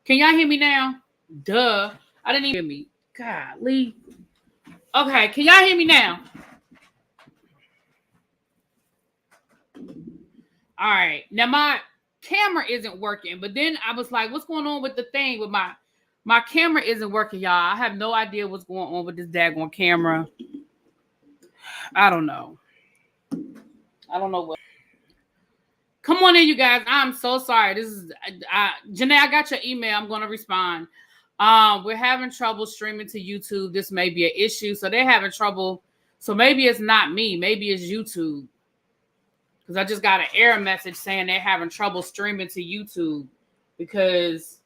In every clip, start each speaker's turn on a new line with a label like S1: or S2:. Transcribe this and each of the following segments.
S1: Can y'all hear me now? Duh. I didn't even hear me. Golly. Okay, can y'all hear me now? All right. Now my camera isn't working, but then I was like, what's going on with the thing with my camera isn't working, y'all. I have no idea what's going on with this daggone camera. I don't know. I don't know what. Come on in, you guys. I'm so sorry. This is Janae, I got your email. I'm going to respond. We're having trouble streaming to YouTube. This may be an issue. So they're having trouble. So maybe it's not me. Maybe it's YouTube. Because I just got an error message saying they're having trouble streaming to YouTube because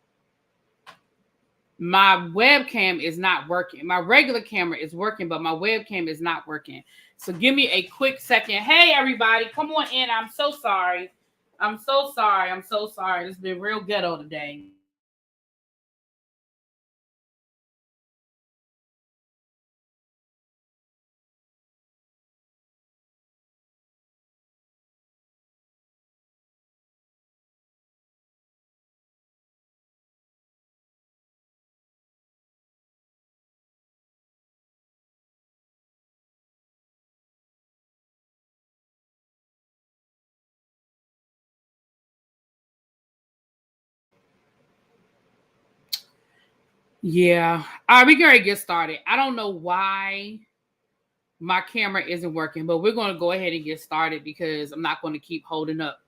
S1: my webcam is not working. My regular camera is working, but my webcam is not working. So give me a quick second. Hey, everybody, come on in. I'm so sorry. I'm so sorry. I'm so sorry. It's been real ghetto today. Yeah. All right, we're going to get started. I don't know why my camera isn't working, but we're going to go ahead and get started because I'm not going to keep holding up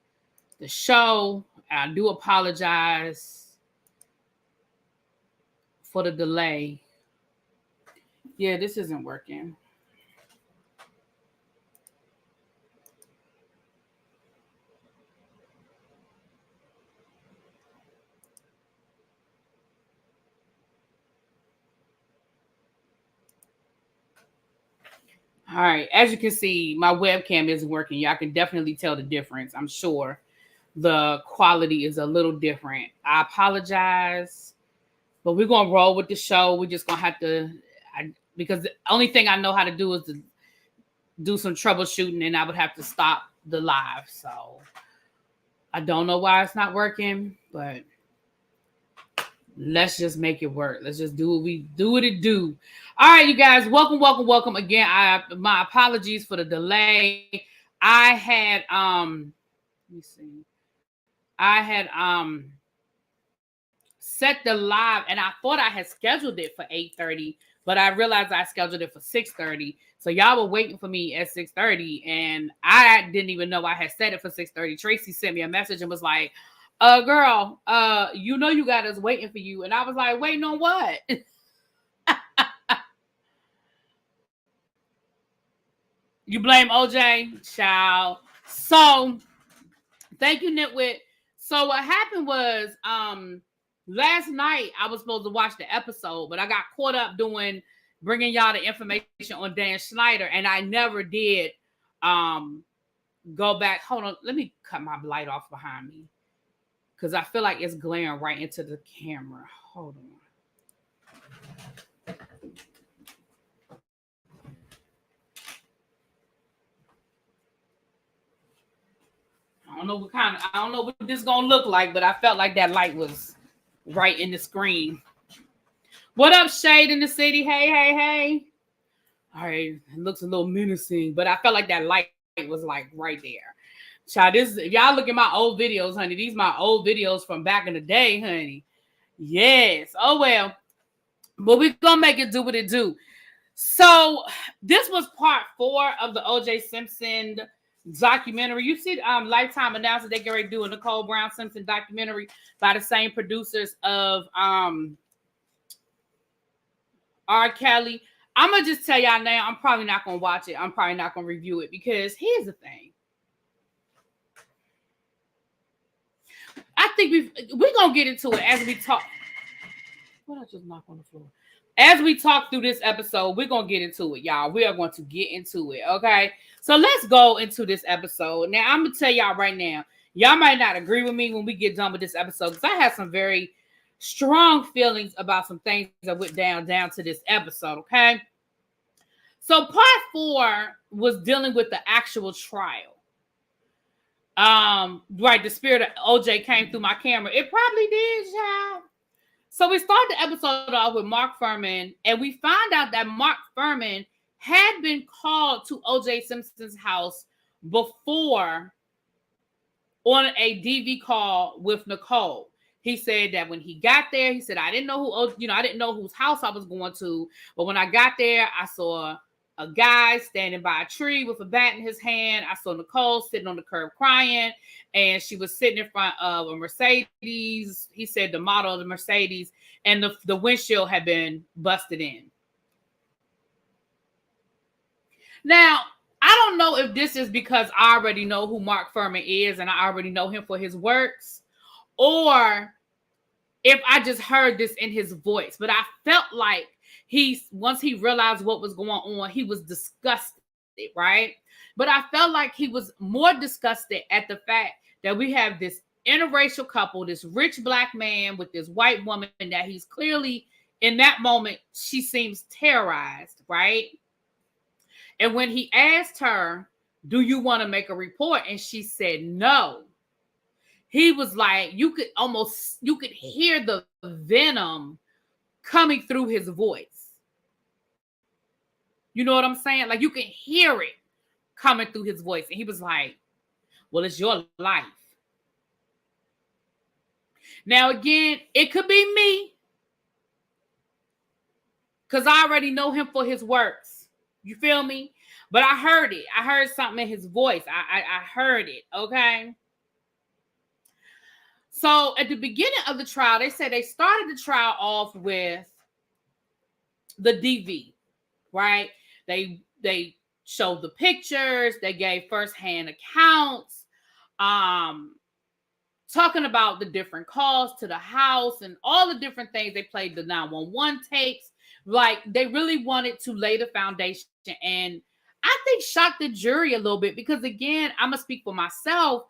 S1: the show. I do apologize for the delay. Yeah, this isn't working. All right, as you can see, my webcam isn't working. Y'all can definitely tell the difference. I'm sure the quality is a little different. I apologize, but we're going to roll with the show. We're just going to have to, because the only thing I know how to do is to do some troubleshooting, and I would have to stop the live. So I don't know why it's not working, but let's just make it work. Let's just do what it do. All right, you guys, welcome again. My apologies for the delay. I had let me see. I had set the live, and I thought I had scheduled it for 8:30, but I realized I scheduled it for 6:30. So y'all were waiting for me at 6:30, and I didn't even know I had set it for 6:30. Tracy sent me a message and was like, girl, you know you got us waiting for you. And I was like, waiting on what? You blame OJ? Child. So thank you, Nitwit. So what happened was last night I was supposed to watch the episode, but I got caught up bringing y'all the information on Dan Schneider, and I never did go back. Hold on, let me cut my light off behind me because I feel like it's glaring right into the camera. Hold on. I don't know what this is gonna look like, but I felt like that light was right in the screen. What up, Shade in the city? Hey. All right, it looks a little menacing, but I felt like that light was like right there. Child, if y'all look at my old videos, honey, these my old videos from back in the day, honey. Yes. Oh well. But we're gonna make it do what it do. So this was part 4 of the OJ Simpson documentary. You see, Lifetime announced that they get ready to do a Nicole Brown Simpson documentary by the same producers of R. Kelly. I'm gonna just tell y'all now, I'm probably not gonna watch it. I'm probably not gonna review it because here's the thing. I think we're gonna get into it as we talk. What I just knocked on the floor? As we talk through this episode, we're going to get into it, y'all. We are going to get into it, okay? So let's go into this episode. Now, I'm going to tell y'all right now, y'all might not agree with me when we get done with this episode because I have some very strong feelings about some things that went down to this episode, okay? So part 4 was dealing with the actual trial. Right, the spirit of OJ came through my camera. It probably did, y'all. So we start the episode off with Mark Fuhrman, and we find out that Mark Fuhrman had been called to O.J. Simpson's house before on a DV call with Nicole. He said that when he got there, he said, I didn't know I didn't know whose house I was going to, but when I got there, I saw a guy standing by a tree with a bat in his hand. I saw Nicole sitting on the curb crying, and she was sitting in front of a Mercedes. He said the model of the Mercedes, and the windshield had been busted in. Now, I don't know if this is because I already know who Mark Fuhrman is and I already know him for his works, or if I just heard this in his voice, but I felt like once he realized what was going on, he was disgusted, right? But I felt like he was more disgusted at the fact that we have this interracial couple, this rich black man with this white woman that he's clearly, in that moment, she seems terrorized, right? And when he asked her, do you want to make a report? And she said no. He was like, you could hear the venom coming through his voice. You know what I'm saying? Like you can hear it coming through his voice. And he was like, well, it's your life. Now, again, it could be me because I already know him for his works. You feel me? But I heard it. I heard something in his voice. I heard it. Okay. So at the beginning of the trial, they said they started the trial off with the DV, right? They showed the pictures. They gave firsthand accounts, talking about the different calls to the house and all the different things. They played the 911 tapes. Like they really wanted to lay the foundation, and I think shocked the jury a little bit because, again, I'm going to speak for myself.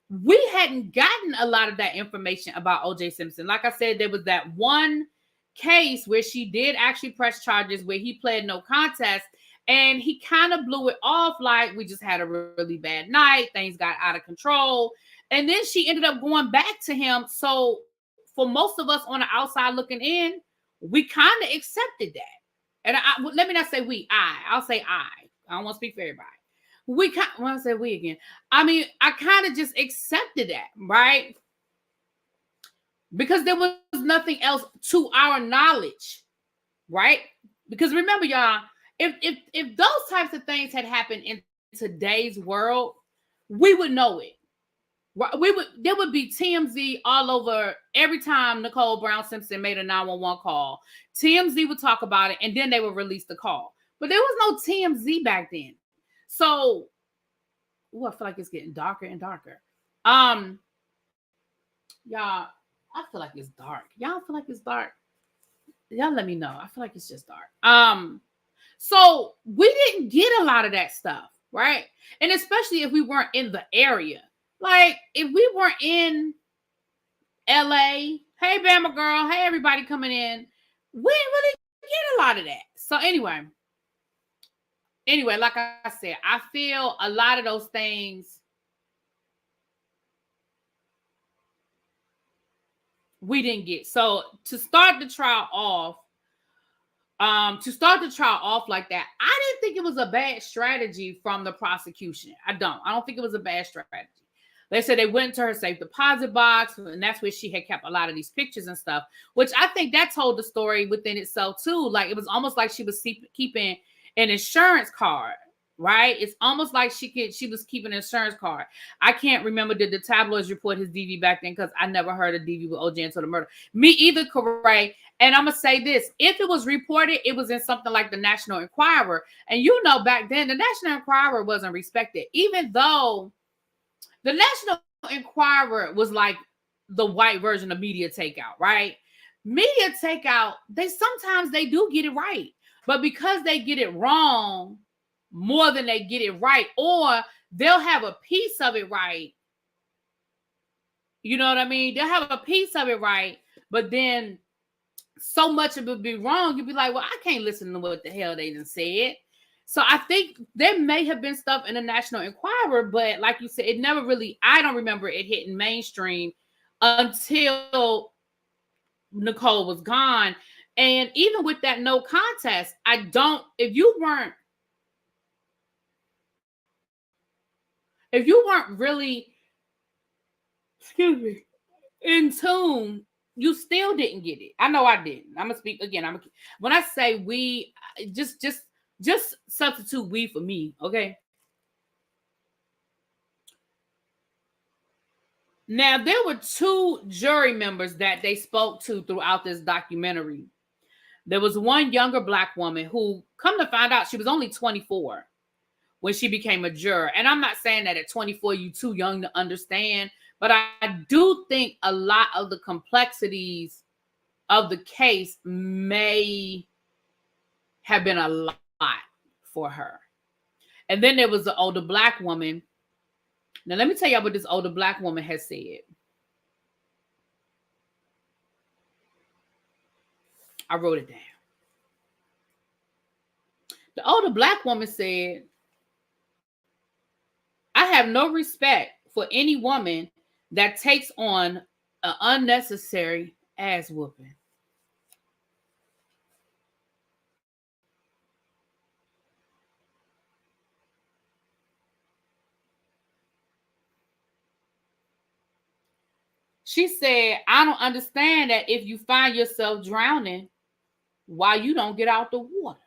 S1: We hadn't gotten a lot of that information about O.J. Simpson. Like I said, there was that one case where she did actually press charges where he pled no contest, and he kind of blew it off like we just had a really bad night. Things got out of control. And then she ended up going back to him. So for most of us on the outside looking in, we kind of accepted that. And let me not say we, I'll say I don't want to speak for everybody. When I say we again, I mean, I kind of just accepted that, right? Because there was nothing else to our knowledge, right? Because remember, y'all, if those types of things had happened in today's world, we would know it. There would be TMZ all over every time Nicole Brown Simpson made a 911 call. TMZ would talk about it, and then they would release the call. But there was no TMZ back then. So, I feel like it's getting darker and darker. Y'all, I feel like it's dark. Y'all feel like it's dark? Y'all let me know. I feel like it's just dark. So we didn't get a lot of that stuff, right? And especially if we weren't in the area. Like, if we weren't in LA, hey, Bama girl, hey, everybody coming in, we didn't really get a lot of that. So anyway, like I said, I feel a lot of those things we didn't get. So to start the trial off like that, I didn't think it was a bad strategy from the prosecution. I don't think it was a bad strategy. They said they went to her safe deposit box, and that's where she had kept a lot of these pictures and stuff, which I think that told the story within itself too. Like it was almost like she was keeping an insurance card, right? It's almost like she was keeping an insurance card. I can't remember, did the tabloids report his DV back then? Because I never heard of DV with OJ until the murder. Me either, Corey. And I'm going to say this. If it was reported, it was in something like the National Enquirer. And you know, back then, the National Enquirer wasn't respected. Even though the National Enquirer was like the white version of Media Takeout, right? Media Takeout, sometimes they do get it right. But because they get it wrong more than they get it right, or they'll have a piece of it right. You know what I mean? They'll have a piece of it right, but then so much of it would be wrong. You'd be like, well, I can't listen to what the hell they done said. So I think there may have been stuff in the National Enquirer, but like you said, it never really, I don't remember it hitting mainstream until Nicole was gone. And even with that no contest, if you weren't really, excuse me, in tune, you still didn't get it. I know I didn't. I'm gonna speak again. When I say we, just substitute we for me, okay? Now there were 2 jury members that they spoke to throughout this documentary. There was one younger Black woman who, come to find out, she was only 24 when she became a juror. And I'm not saying that at 24 you're too young to understand, but I do think a lot of the complexities of the case may have been a lot for her. And then there was the older Black woman. Now let me tell y'all what this older Black woman has said. I wrote it down. The older Black woman said, I have no respect for any woman that takes on an unnecessary ass whooping. She said, I don't understand that if you find yourself drowning, why you don't get out the water.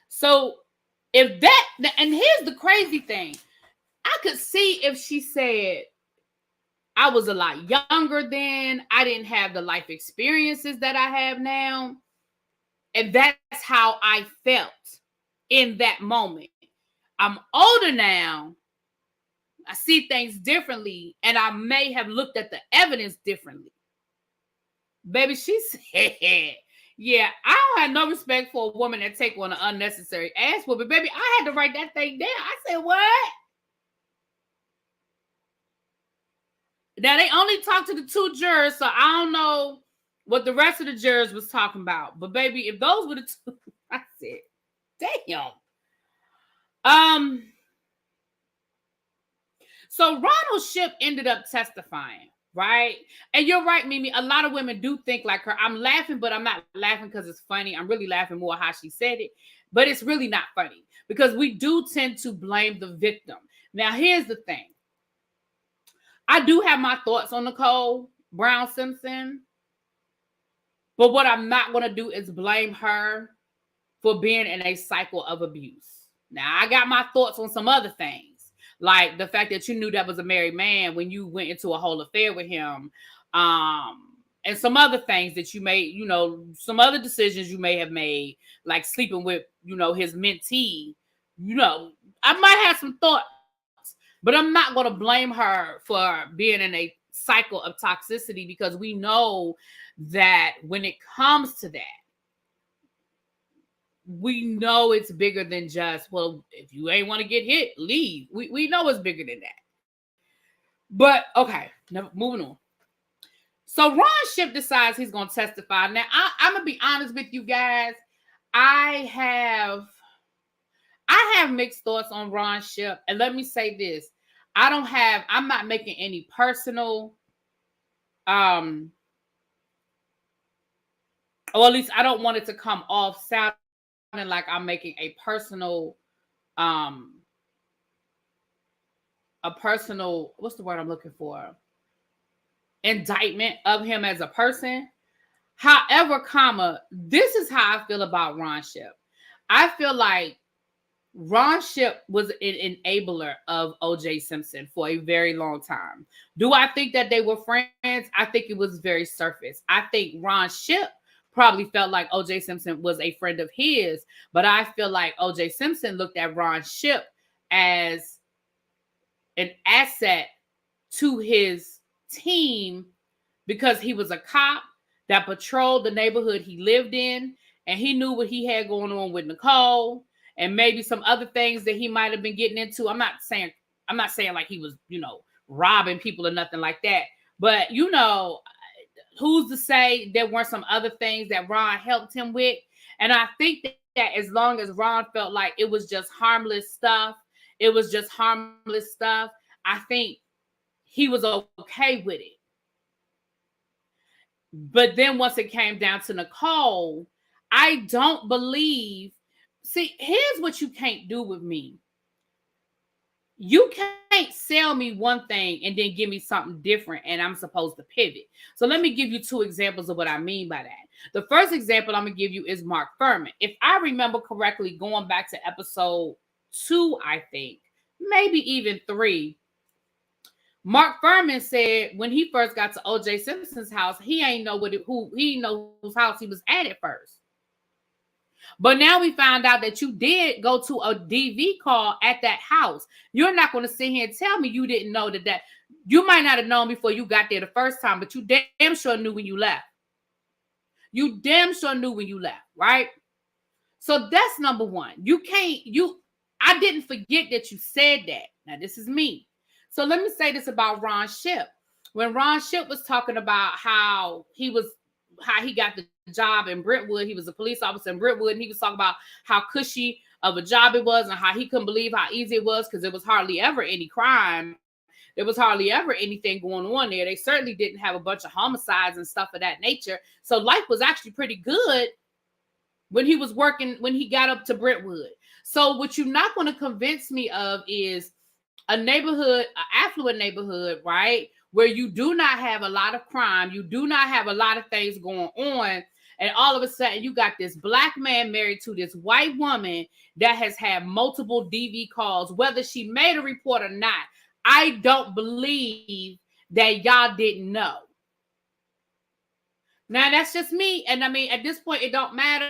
S1: So if that, and here's the crazy thing, I could see if she said, I was a lot younger then, I didn't have the life experiences that I have now, and that's how I felt in that moment. I'm older now, I see things differently, and I may have looked at the evidence differently. Baby, she said, yeah, I don't have no respect for a woman that take on an unnecessary ass whooping. Baby, I had to write that thing down. I said, what? Now, they only talked to the 2 jurors, so I don't know what the rest of the jurors was talking about. But, baby, if those were the 2, I said, damn. So Ronald Shipp ended up testifying, right? And you're right, Mimi. A lot of women do think like her. I'm laughing, but I'm not laughing because it's funny. I'm really laughing more how she said it. But it's really not funny because we do tend to blame the victim. Now, here's the thing. I do have my thoughts on Nicole Brown Simpson. But what I'm not going to do is blame her for being in a cycle of abuse. Now, I got my thoughts on some other things. Like the fact that you knew that was a married man when you went into a whole affair with him. And some other things that you made, some other decisions you may have made, like sleeping with, his mentee. I might have some thoughts, but I'm not going to blame her for being in a cycle of toxicity because we know that when it comes to that, we know it's bigger than just, well, if you ain't want to get hit, leave. We know it's bigger than that. But, okay, moving on. So Ron Shipp decides he's going to testify. Now, I'm going to be honest with you guys. I have mixed thoughts on Ron Shipp. And let me say this. I'm not making any personal, or at least I don't want it to come off sounding like I'm making a personal, what's the word I'm looking for? Indictment of him as a person. However, this is how I feel about Ron Shipp. I feel like Ron Shipp was an enabler of O.J. Simpson for a very long time. Do I think that they were friends? I think it was very surface. I think Ron Shipp probably felt like O.J. Simpson was a friend of his, but I feel like O.J. Simpson looked at Ron Shipp as an asset to his team because he was a cop that patrolled the neighborhood he lived in, and he knew what he had going on with Nicole and maybe some other things that he might have been getting into. I'm not saying like he was, robbing people or nothing like that, but who's to say there weren't some other things that Ron helped him with? And I think that as long as Ron felt like it was just harmless stuff, I think he was okay with it. But then once it came down to Nicole, I don't believe. See, here's what you can't do with me. You can't sell me one thing and then give me something different and I'm supposed to pivot. So let me give you two examples of what I mean by that. The first example I'm going to give you is Mark Furman. If I remember correctly, going back to episode 2, I think, maybe even 3, Mark Furman said when he first got to O.J. Simpson's house, he ain't know whose house he was at first. But now we found out that you did go to a DV call at that house. You're not going to sit here and tell me you didn't know that you might not have known before you got there the first time, but you damn sure knew when you left. Right? So that's number one. I didn't forget that you said that. Now, this is me. So let me say this about Ron Shipp. When Ron Shipp was talking about how he got the job in Brentwood, he was a police officer in Brentwood, and he was talking about how cushy of a job it was and how he couldn't believe how easy it was because there was hardly ever any crime. There was hardly ever anything going on there. They certainly didn't have a bunch of homicides and stuff of that nature. So life was actually pretty good when he got up to Brentwood. So what you're not going to convince me of is a neighborhood, an affluent neighborhood, right? Where you do not have a lot of crime, you do not have a lot of things going on, and all of a sudden you got this black man married to this white woman that has had multiple DV calls, whether she made a report or not. I don't believe that y'all didn't know. Now, that's just me. And I mean, at this point, it don't matter.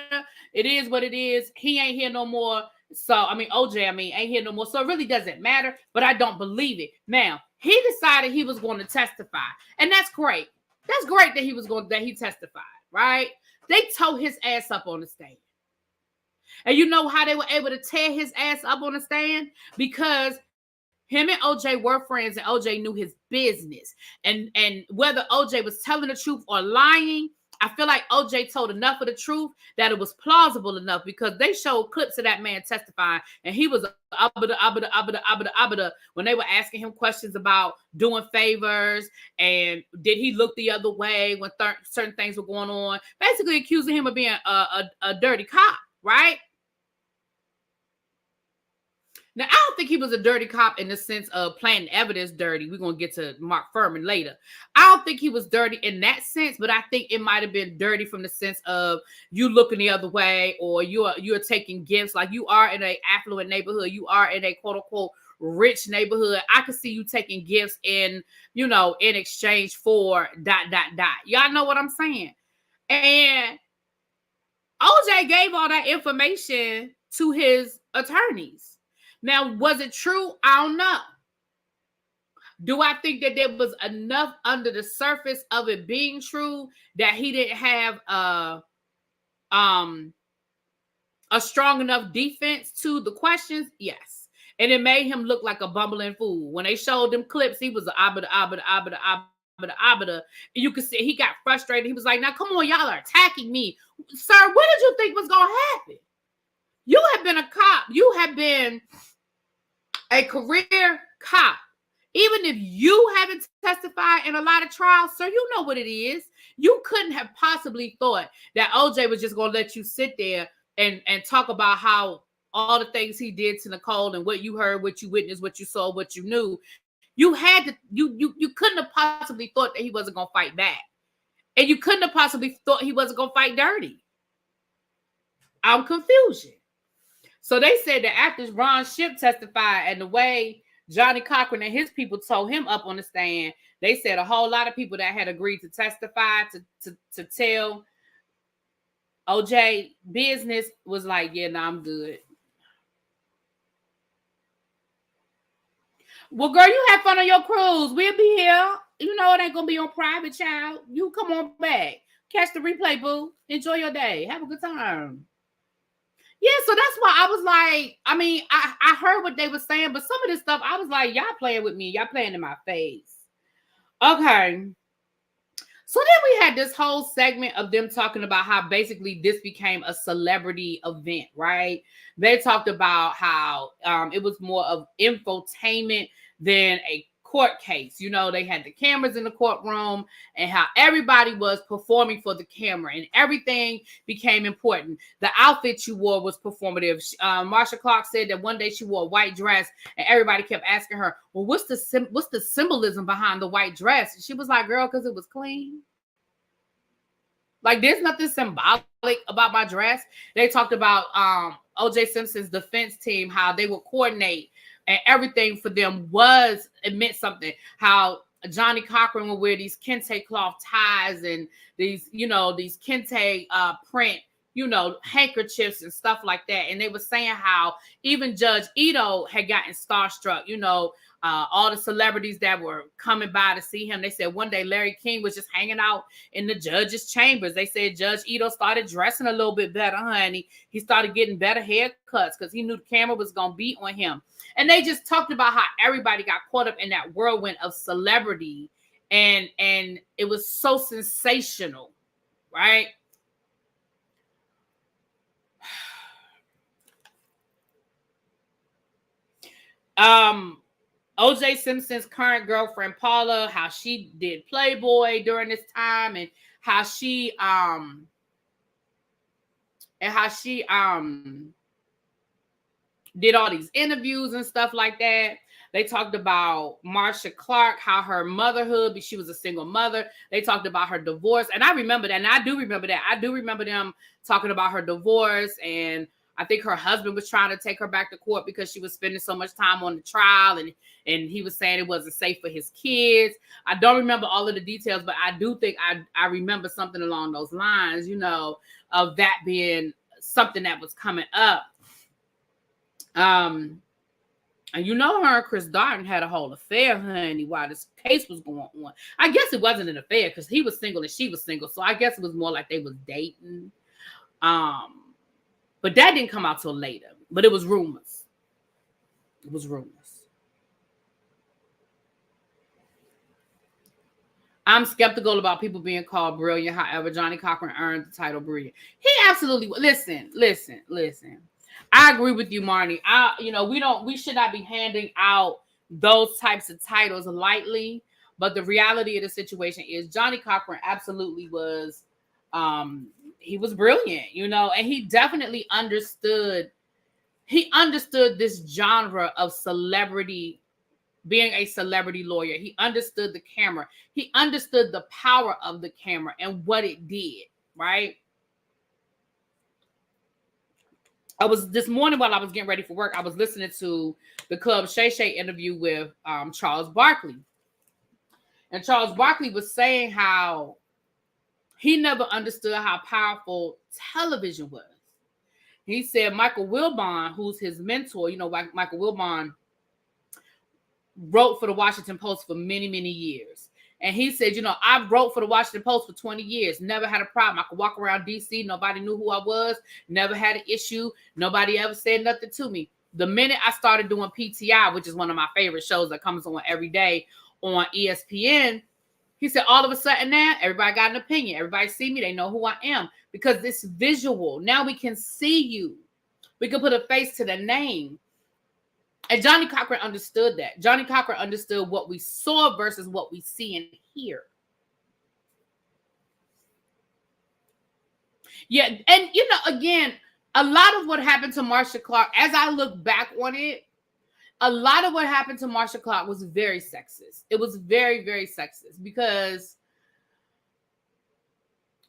S1: It is what it is. He ain't here no more. So, OJ, ain't here no more. So it really doesn't matter, but I don't believe it. Now, he decided he was going to testify. And that's great. That's great that he testified, right? They tore his ass up on the stand. And you know how they were able to tear his ass up on the stand? Because him and OJ were friends and OJ knew his business. And whether OJ was telling the truth or lying, I feel like OJ told enough of the truth that it was plausible enough because they showed clips of that man testifying and he was when they were asking him questions about doing favors and did he look the other way when certain things were going on, basically accusing him of being a dirty cop, right? Now, I don't think he was a dirty cop in the sense of planting evidence dirty. We're going to get to Mark Furman later. I don't think he was dirty in that sense, but I think it might have been dirty from the sense of you looking the other way or you're taking gifts. Like you are in an affluent neighborhood. You are in a quote unquote rich neighborhood. I could see you taking gifts in exchange for ... Y'all know what I'm saying? And OJ gave all that information to his attorneys. Now, was it true? I don't know. Do I think that there was enough under the surface of it being true that he didn't have a strong enough defense to the questions? Yes. And it made him look like a bumbling fool. When they showed them clips, he was you could see he got frustrated. He was like, now come on, y'all are attacking me. Sir, what did you think was going to happen? You have been a cop. You have been a career cop. Even if you haven't testified in a lot of trials, sir, you know what it is. You couldn't have possibly thought that OJ was just going to let you sit there and talk about how all the things he did to Nicole and what you heard, what you witnessed, what you saw, what you knew. You had to, you couldn't have possibly thought that he wasn't going to fight back. And you couldn't have possibly thought he wasn't going to fight dirty. I'm confused. So they said that after Ron Shipp testified and the way Johnny Cochran and his people told him up on the stand, they said a whole lot of people that had agreed to testify to tell OJ business was like, yeah, no, I'm good. Well, girl, you have fun on your cruise. We'll be here. You know it ain't going to be on private, child. You come on back. Catch the replay, boo. Enjoy your day. Have a good time. Yeah, so that's why I was like, I heard what they were saying, but some of this stuff, I was like, y'all playing with me. Y'all playing in my face. Okay. So then we had this whole segment of them talking about how basically this became a celebrity event, right? They talked about how it was more of infotainment than a court case. You know, they had the cameras in the courtroom and how everybody was performing for the camera and everything became important. The outfit you wore was performative. Marsha Clark said that one day she wore a white dress and everybody kept asking her, well, what's the symbolism behind the white dress? And she was like, girl, because it was clean. Like, there's nothing symbolic about my dress. They talked about O.J. Simpson's defense team, how they would coordinate and everything for them it meant something. How Johnny Cochran would wear these kente cloth ties and these kente print, handkerchiefs and stuff like that. And they were saying how even Judge Ito had gotten starstruck, all the celebrities that were coming by to see him. They said one day Larry King was just hanging out in the judge's chambers. They said Judge Ito started dressing a little bit better, honey. He started getting better haircuts because he knew the camera was going to be on him. And they just talked about how everybody got caught up in that whirlwind of celebrity. And it was so sensational, right? O.J. Simpson's current girlfriend, Paula, how she did Playboy during this time and how she did all these interviews and stuff like that. They talked about Marsha Clark, how her motherhood, she was a single mother. They talked about her divorce. And I remember that. And I do remember that. I do remember them talking about her divorce. And I think her husband was trying to take her back to court because she was spending so much time on the trial. And he was saying it wasn't safe for his kids. I don't remember all of the details, but I do think I remember something along those lines, of that being something that was coming up. And her and Chris Darden had a whole affair, honey, while this case was going on. I guess it wasn't an affair because he was single and she was single. So I guess it was more like they was dating. But that didn't come out till later. But it was rumors. It was rumors. I'm skeptical about people being called brilliant. However, Johnny Cochran earned the title brilliant. He absolutely, listen. I agree with you, Marnie. We should not be handing out those types of titles lightly. But the reality of the situation is Johnny Cochran absolutely was, he was brilliant, and he definitely understood this genre of celebrity, being a celebrity lawyer. He understood the camera. He understood the power of the camera and what it did, right? This morning while I was getting ready for work, I was listening to the Club Shay Shay interview with Charles Barkley. And Charles Barkley was saying how he never understood how powerful television was. He said Michael Wilbon, who's his mentor, Michael Wilbon wrote for the Washington Post for many, many years. And he said, I wrote for the Washington Post for 20 years, never had a problem. I could walk around D.C., nobody knew who I was, never had an issue. Nobody ever said nothing to me. The minute I started doing PTI, which is one of my favorite shows that comes on every day on ESPN, he said, all of a sudden now, everybody got an opinion. Everybody see me. They know who I am because it's visual. Now we can see you. We can put a face to the name. And Johnny Cochran understood that. Johnny Cochran understood what we saw versus what we see and hear. Yeah. And, again, a lot of what happened to Marsha Clark, as I look back on it, a lot of what happened to Marsha Clark was very sexist. It was very, very sexist because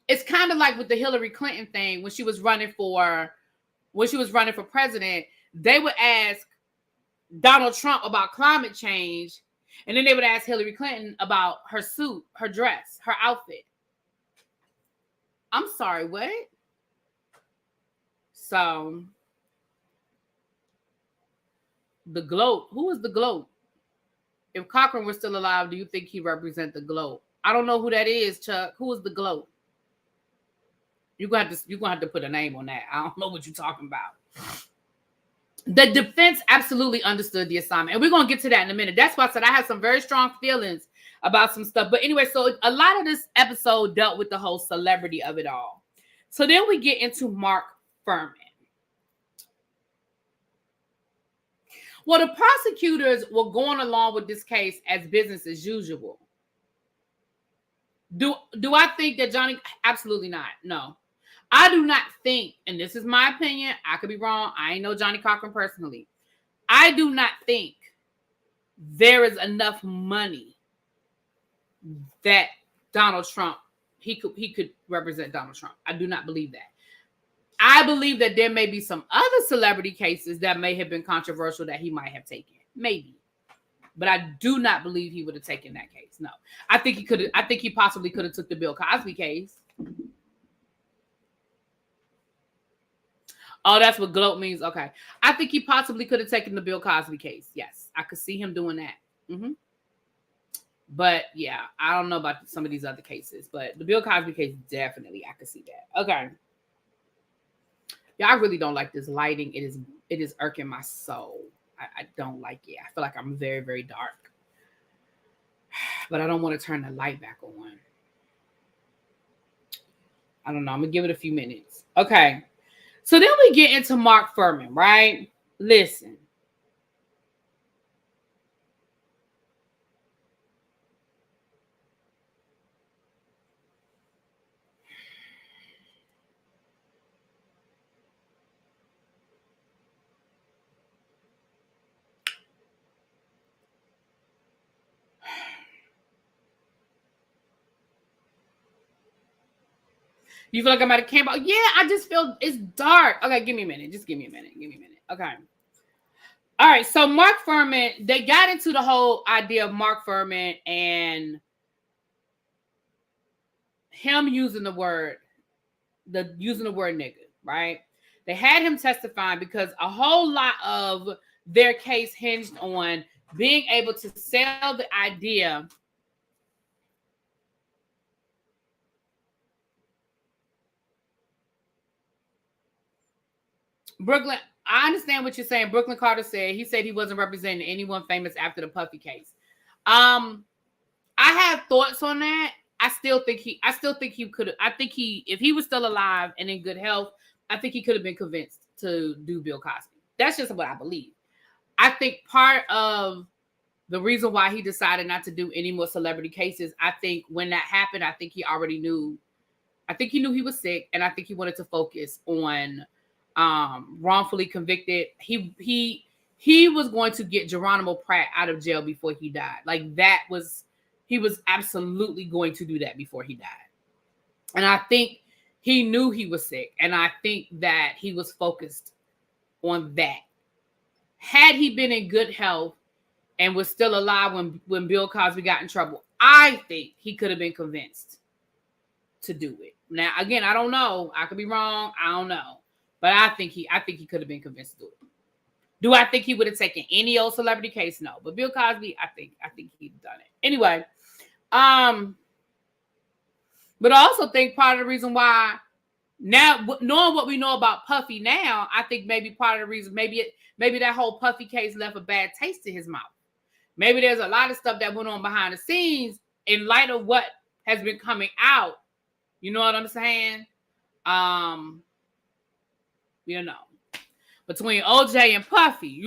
S1: it's kind of like with the Hillary Clinton thing when she was running for president, they would ask Donald Trump about climate change, and then they would ask Hillary Clinton about her suit, her dress, her outfit. I'm sorry, what? So, the globe. Who is the globe? If Cochran was still alive, do you think he represent the globe? I don't know who that is, Chuck. Who is the globe? You're gonna have to put a name on that. I don't know what you're talking about. The defense absolutely understood the assignment. And we're going to get to that in a minute. That's why I said I have some very strong feelings about some stuff. But anyway, so a lot of this episode dealt with the whole celebrity of it all. So then we get into Mark Fuhrman. Well, the prosecutors were going along with this case as business as usual. Do I think that Johnny? Absolutely not. No. I do not think, and this is my opinion, I could be wrong. I ain't know Johnny Cochran personally. I do not think there is enough money that Donald Trump, he could represent Donald Trump. I do not believe that. I believe that there may be some other celebrity cases that may have been controversial that he might have taken. Maybe. But I do not believe he would have taken that case. No. I think he possibly could have took the Bill Cosby case. Oh, that's what gloat means. Okay. I think he possibly could have taken the Bill Cosby case. Yes. I could see him doing that. Mm-hmm. But yeah, I don't know about some of these other cases, but the Bill Cosby case, definitely I could see that. Okay. Yeah, I really don't like this lighting. It is irking my soul. I don't like it. I feel like I'm very, very dark. But I don't want to turn the light back on. I don't know. I'm going to give it a few minutes. Okay. So then we get into Mark Fuhrman, right? Listen. You feel like I'm at a camp? Yeah, I just feel it's dark. Okay, give me a minute. Just give me a minute. Okay. All right. So Mark Fuhrman, they got into the whole idea of Mark Fuhrman and him using the word nigga, right? They had him testifying because a whole lot of their case hinged on being able to sell the idea Brooklyn, I understand what you're saying. Brooklyn Carter said he wasn't representing anyone famous after the Puffy case. I have thoughts on that. I still think he could. I think if he was still alive and in good health, I think he could have been convinced to do Bill Cosby. That's just what I believe. I think part of the reason why he decided not to do any more celebrity cases, I think when that happened, I think he already knew. I think he knew he was sick, and I think he wanted to focus on wrongfully convicted. He was going to get Geronimo Pratt out of jail before he died. Like he was absolutely going to do that before he died. And I think he knew he was sick. And I think that he was focused on that. Had he been in good health and was still alive when Bill Cosby got in trouble, I think he could have been convinced to do it. Now, again, I don't know. I could be wrong. I don't know. But I think he could have been convinced to do it. Do I think he would have taken any old celebrity case? No. But Bill Cosby, I think he'd done it. Anyway, but I also think part of the reason why now, knowing what we know about Puffy now, I think maybe part of the reason, maybe that whole Puffy case left a bad taste in his mouth. Maybe there's a lot of stuff that went on behind the scenes in light of what has been coming out. You know what I'm saying? Between OJ and Puffy,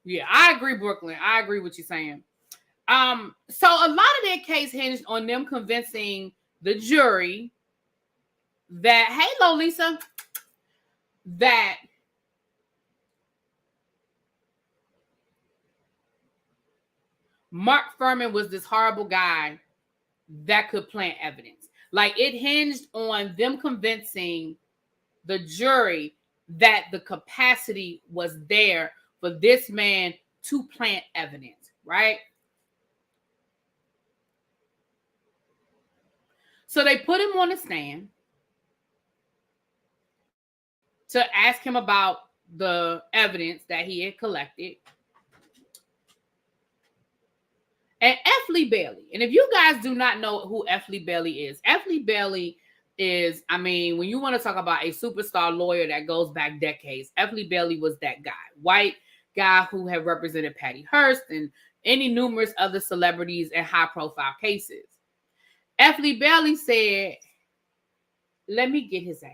S1: Yeah, I agree, Brooklyn. I agree with you saying. So a lot of their case hinged on them convincing the jury that, hey, Lolisa, that Mark Fuhrman was this horrible guy that could plant evidence. Like, it hinged on them convincing the jury that the capacity was there for this man to plant evidence, right? So they put him on the stand to ask him about the evidence that he had collected. And F. Lee Bailey. And if you guys do not know who F. Lee Bailey is I mean, when you want to talk about a superstar lawyer that goes back decades, F. Lee Bailey was that guy. White guy who had represented Patty Hearst and any numerous other celebrities and high-profile cases. F. Lee Bailey said, let me get his ass.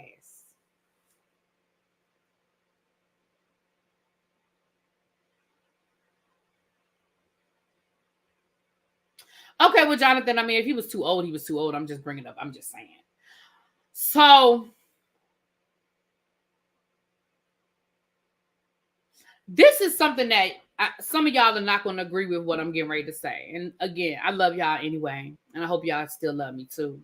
S1: Okay, well, Jonathan, I mean, if he was too old, he was too old. I'm just bringing it up. I'm just saying. So, this is something that some of y'all are not going to agree with what I'm getting ready to say. And again, I love y'all anyway. And I hope y'all still love me too.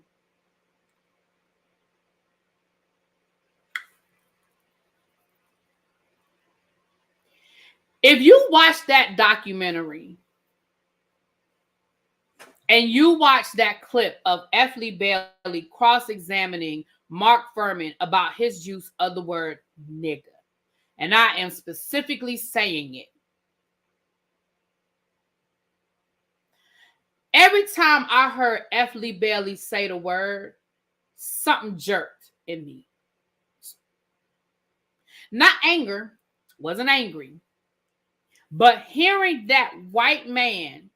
S1: If you watch that documentary and you watch that clip of F. Lee Bailey cross-examining Mark Fuhrman about his use of the word nigga, and I am specifically saying it, every time I heard F. Lee Bailey say the word, something jerked in me. Not anger, wasn't angry, but hearing that white man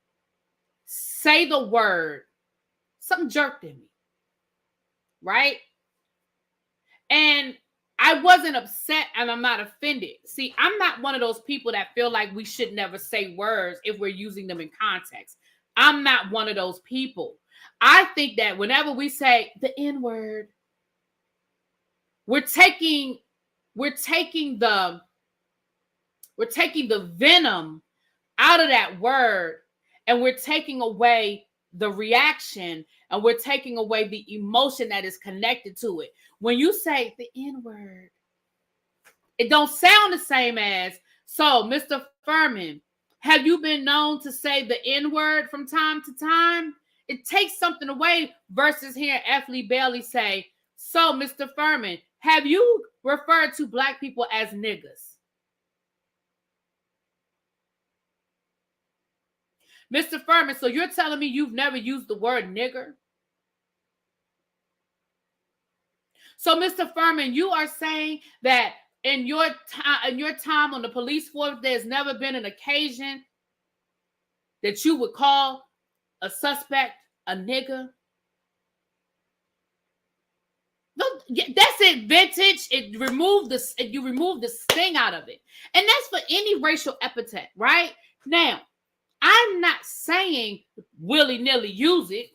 S1: say the word, something jerked in me, right? And I wasn't upset and I'm not offended. See, I'm not one of those people that feel like we should never say words if we're using them in context. I'm not one of those people. I think that whenever we say the N-word, we're taking the venom out of that word, and we're taking away the reaction, and we're taking away the emotion that is connected to it. When you say the N-word, it don't sound the same as, so Mr. Fuhrman, have you been known to say the N-word from time to time? It takes something away versus hearing F. Lee Bailey say, so Mr. Fuhrman, have you referred to black people as niggas? Mr. Fuhrman, so you're telling me you've never used the word nigger? So, Mr. Fuhrman, you are saying that in your time on the police force, there's never been an occasion that you would call a suspect a nigger? No, that's it, vintage. You remove the sting out of it. And that's for any racial epithet, right? Now, I'm not saying willy-nilly use it.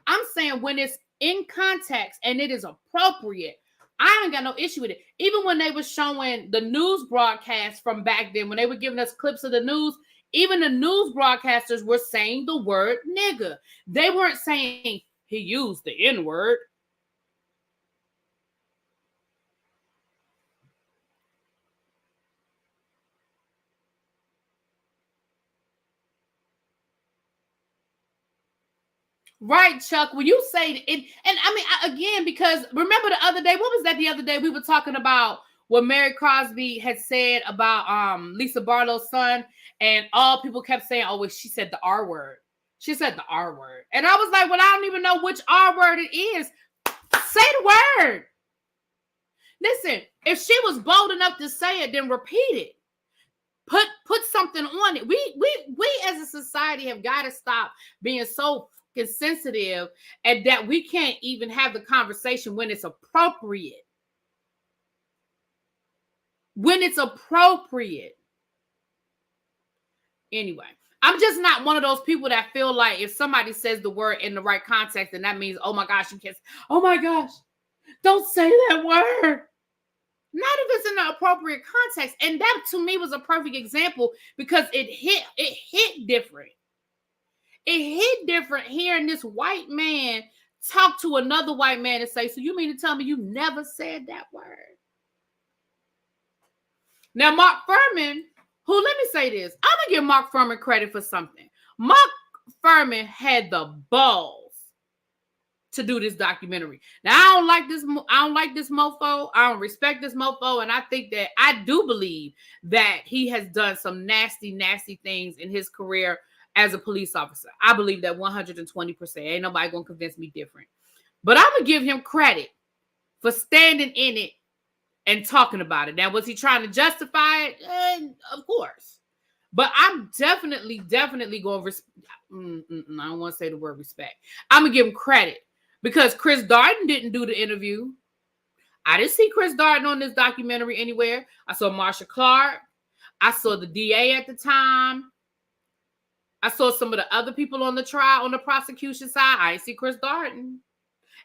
S1: I'm saying when it's in context and it is appropriate, I ain't got no issue with it. Even when they were showing the news broadcast from back then, when they were giving us clips of the news, even the news broadcasters were saying the word nigga. They weren't saying he used the N-word. Right, Chuck. When you say it, and I mean, again, because remember the other day, what was that the other day? We were talking about what Mary Crosby had said about Lisa Barlow's son, and all people kept saying, oh, well, she said the R word. She said the R word. And I was like, well, I don't even know which R word it is. Say the word. Listen, if she was bold enough to say it, then repeat it. Put something on it. We as a society have got to stop being so sensitive and that we can't even have the conversation when it's appropriate. When it's appropriate. Anyway, I'm just not one of those people that feel like if somebody says the word in the right context, then that means, oh my gosh, you can't. Oh my gosh, don't say that word. Not if it's in the appropriate context. And that to me was a perfect example because it hit different. It hit different hearing this white man talk to another white man and say, so you mean to tell me you never said that word? Now, Mark Fuhrman, who, let me say this, I'm going to give Mark Fuhrman credit for something. Mark Fuhrman had the balls to do this documentary. Now, I don't like this mofo. I don't respect this mofo. And I think that I do believe that he has done some nasty, nasty things in his career as a police officer. I believe that 120%. Ain't nobody going to convince me different. But I'm going to give him credit for standing in it and talking about it. Now, was he trying to justify it? Of course. But I'm definitely going to I don't want to say the word respect. I'm going to give him credit because Chris Darden didn't do the interview. I didn't see Chris Darden on this documentary anywhere. I saw Marsha Clark. I saw the DA at the time. I saw some of the other people on the trial, on the prosecution side. I didn't see Chris Darden.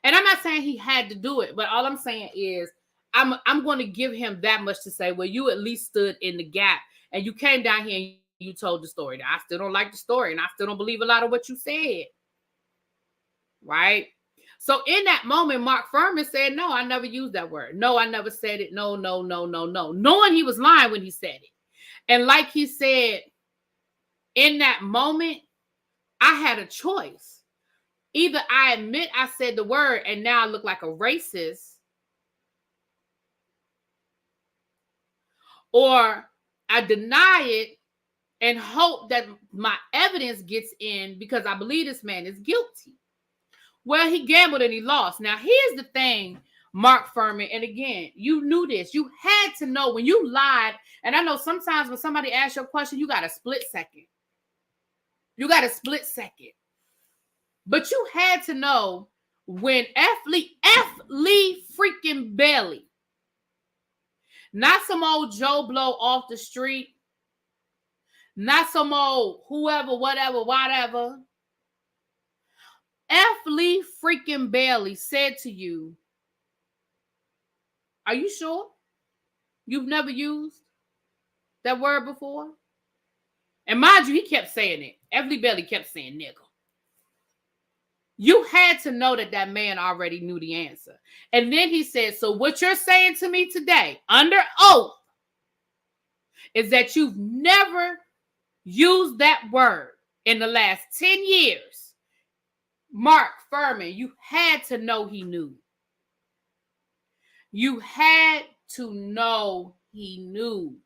S1: And I'm not saying he had to do it, but all I'm saying is I'm going to give him that much to say, well, you at least stood in the gap and you came down here and you told the story. Now, I still don't like the story and I still don't believe a lot of what you said. Right? So in that moment, Mark Fuhrman said, no, I never used that word. No, I never said it. No. Knowing he was lying when he said it. And like he said, in that moment, I had a choice. Either I admit I said the word and now I look like a racist, or I deny it and hope that my evidence gets in because I believe this man is guilty. Well, he gambled and he lost. Now, here's the thing, Mark Fuhrman, and again, you knew this. You had to know when you lied, and I know sometimes when somebody asks you a question, you got a split second. You got a split second. But you had to know when F. Lee freaking Bailey, not some old Joe Blow off the street, not some old whoever, whatever. F. Lee freaking Bailey said to you, are you sure you've never used that word before? And mind you, he kept saying it. F. Lee Bailey kept saying nigga. You had to know that that man already knew the answer. And then he said, so what you're saying to me today, under oath, is that you've never used that word in the last 10 years. Mark Fuhrman, you had to know he knew. You had to know he knew.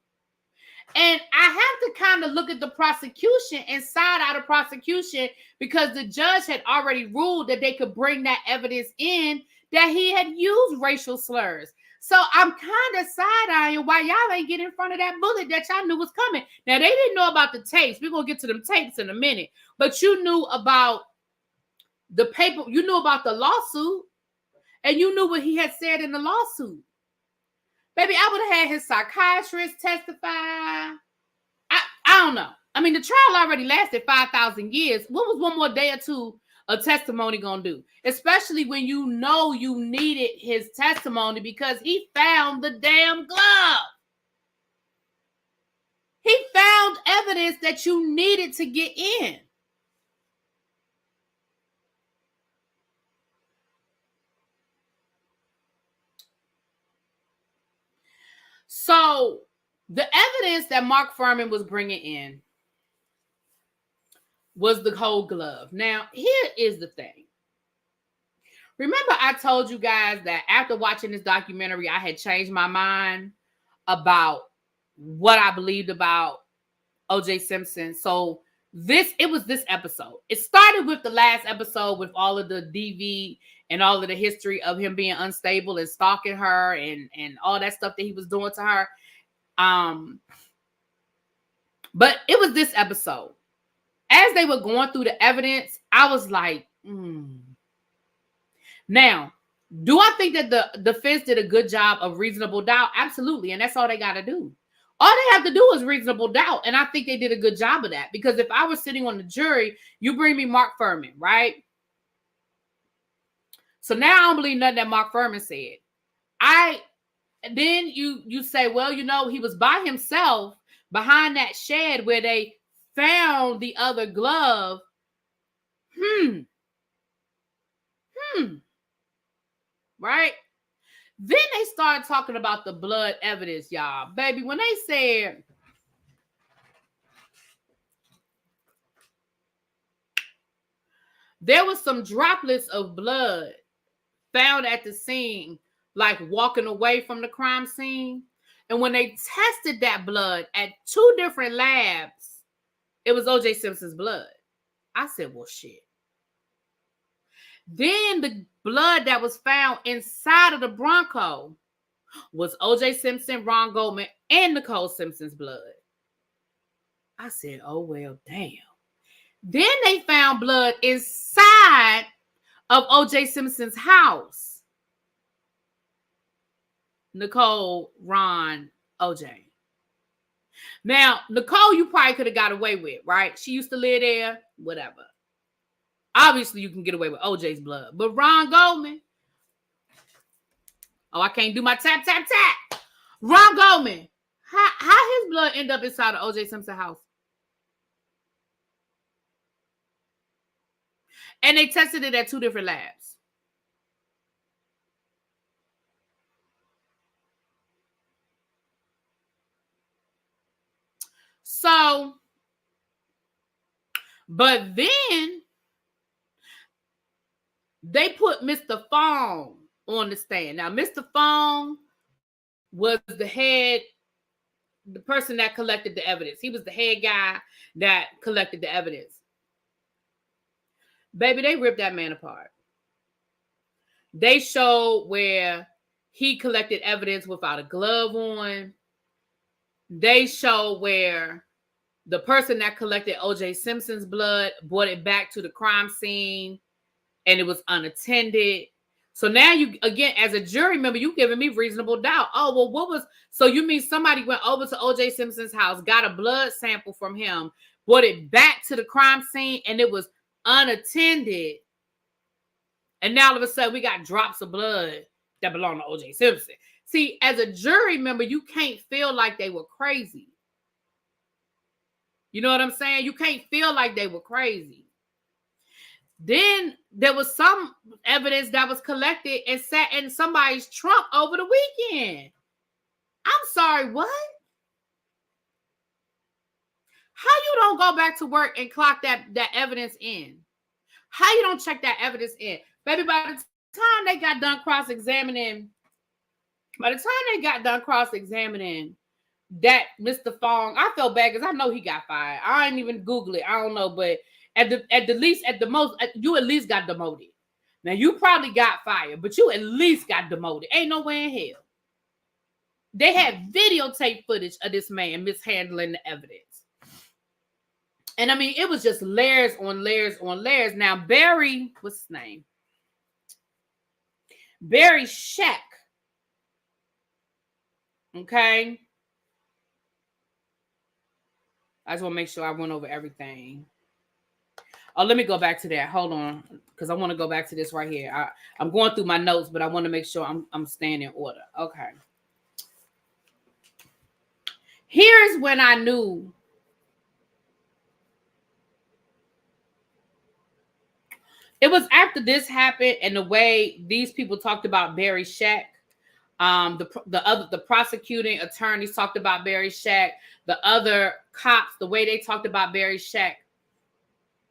S1: And I have to kind of look at the prosecution and side out of prosecution because the judge had already ruled that they could bring that evidence in that he had used racial slurs. So I'm kind of side-eyeing why y'all ain't get in front of that bullet that y'all knew was coming. Now, they didn't know about the tapes. We're going to get to them tapes in a minute. But you knew about the paper. You knew about the lawsuit. And you knew what he had said in the lawsuit. Baby, I would have had his psychiatrist testify. I don't know. I mean, the trial already lasted 5,000 years. What was one more day or two of testimony going to do? Especially when you know you needed his testimony because he found the damn glove. He found evidence that you needed to get in. So the evidence that Mark Fuhrman was bringing in was the whole glove. Now, here is the thing. Remember, I told you guys that after watching this documentary, I had changed my mind about what I believed about O.J. Simpson. So it was this episode. It started with the last episode with all of the DV and all of the history of him being unstable and stalking her and all that stuff that he was doing to her. But it was this episode. As they were going through the evidence, I was like, Now, do I think that the defense did a good job of reasonable doubt? Absolutely. And that's all they got to do. All they have to do is reasonable doubt. And I think they did a good job of that. Because if I was sitting on the jury, you bring me Mark Fuhrman, right? So now I don't believe nothing that Mark Fuhrman said. Then you say, well, you know, he was by himself behind that shed where they found the other glove. Right? Then they started talking about the blood evidence, y'all. Baby, when they said there was some droplets of blood found at the scene, like walking away from the crime scene. And when they tested that blood at 2 different labs, it was O.J. Simpson's blood. I said, well, shit. Then the blood that was found inside of the Bronco was O.J. Simpson, Ron Goldman, and Nicole Simpson's blood. I said, oh, well, damn. Then they found blood inside of O.J. Simpson's house. Nicole, Ron, O.J. Now, Nicole, you probably could have got away with, right? She used to live there, whatever. Obviously, you can get away with O.J.'s blood. But Ron Goldman, oh, I can't do my tap, tap, tap. Ron Goldman, how his blood end up inside of O.J. Simpson's house? And they tested it at 2 different labs. So, but then they put Mr. Fong on the stand. Now, Mr. Fong was the person that collected the evidence. He was the head guy that collected the evidence. Baby, they ripped that man apart. They showed where he collected evidence without a glove on. They showed where the person that collected O.J. Simpson's blood brought it back to the crime scene and it was unattended. So now you, again, as a jury member, you giving me reasonable doubt. Oh, well, so you mean somebody went over to O.J. Simpson's house, got a blood sample from him, brought it back to the crime scene and it was unattended. And now all of a sudden we got drops of blood that belong to O.J. Simpson. See, as a jury member, you can't feel like they were crazy. You know what I'm saying? You can't feel like they were crazy. Then there was some evidence that was collected and sat in somebody's trunk over the weekend. I'm sorry, what? How you don't go back to work and clock that evidence in? How you don't check that evidence in? Baby, by the time they got done cross-examining that Mr. Fong, I felt bad because I know he got fired. I ain't even Google it. I don't know, but at the most, you at least got demoted. Now you probably got fired, but you at least got demoted. Ain't no way in hell. They had videotape footage of this man mishandling the evidence. And I mean, it was just layers on layers on layers. Now, Barry, what's his name? Barry Scheck. Okay. I just want to make sure I went over everything. Oh, let me go back to that. Hold on. Because I want to go back to this right here. I'm going through my notes, but I want to make sure I'm staying in order. Okay. Here's when I knew it was after this happened and the way these people talked about Barry Scheck. The prosecuting attorneys talked about Barry Scheck. The other cops, the way they talked about Barry Scheck.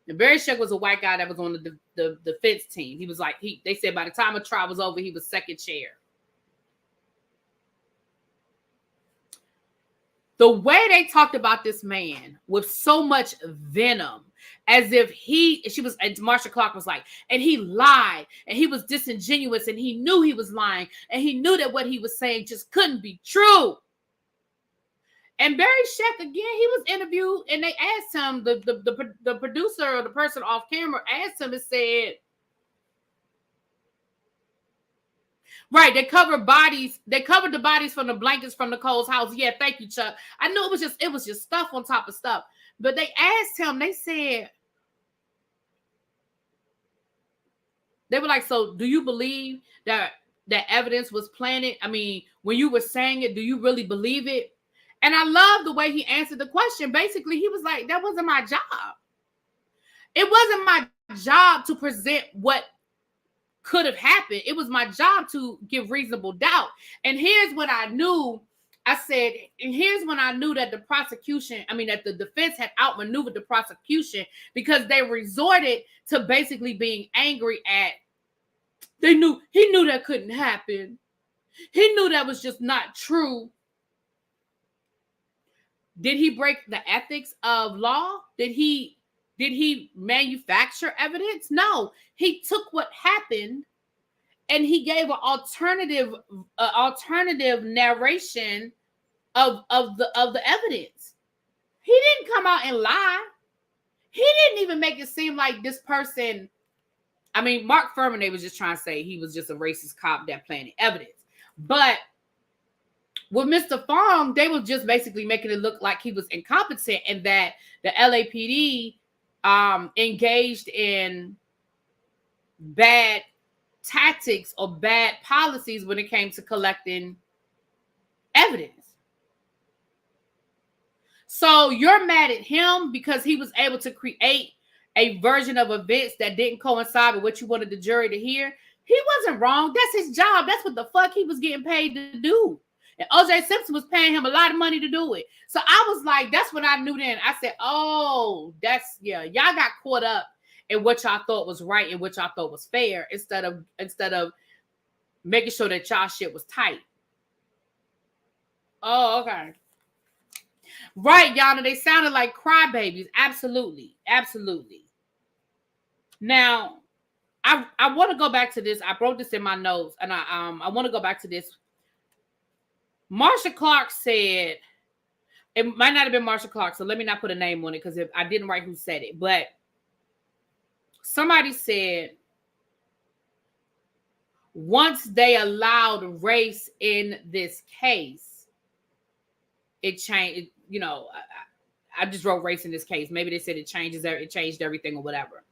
S1: And Barry Scheck was a white guy that was on the defense team. He was like, they said by the time the trial was over, he was second chair. The way they talked about this man with so much venom, as if Marsha Clark was like, and he lied, and he was disingenuous, and he knew he was lying, and he knew that what he was saying just couldn't be true. And Barry Scheck, again, he was interviewed, and they asked him, the producer or the person off camera asked him and said, right, they covered the bodies from the blankets from Nicole's house. Yeah, thank you, Chuck. I knew it was just stuff on top of stuff. But they asked him, they said, they were like, so do you believe that evidence was planted? I mean, when you were saying it, do you really believe it? And I love the way he answered the question. Basically, he was like, that wasn't my job. It wasn't my job to present what could have happened. It was my job to give reasonable doubt. And here's what I knew. I said, and here's when I knew that that the defense had outmaneuvered the prosecution, because they resorted to basically being angry at, he knew that couldn't happen. He knew that was just not true. Did he break the ethics of law? Did he manufacture evidence? No, he took what happened and he gave an alternative narration of the evidence. He didn't come out and lie. He didn't even make it seem like this person. I mean, Mark Furman, they was just trying to say he was just a racist cop that planted evidence. But with Mr. Fong, they were just basically making it look like he was incompetent and that the LAPD engaged in bad tactics or bad policies when it came to collecting evidence. So you're mad at him because he was able to create a version of events that didn't coincide with what you wanted the jury to hear. He wasn't wrong. That's his job. That's what the fuck he was getting paid to do. And O.J. Simpson was paying him a lot of money to do it. So I was like, that's when I knew then. I said, oh, y'all got caught up in what y'all thought was right and what y'all thought was fair instead of making sure that y'all shit was tight. Oh, okay. Right, Yana, they sounded like crybabies. Absolutely. Absolutely. Now, I want to go back to this. I wrote this in my notes, and I want to go back to this. Marsha Clark said, it might not have been Marsha Clark, so let me not put a name on it because I didn't write who said it, but somebody said once they allowed race in this case, it changed. You know, I just wrote race in this case. Maybe they said it changed everything or whatever.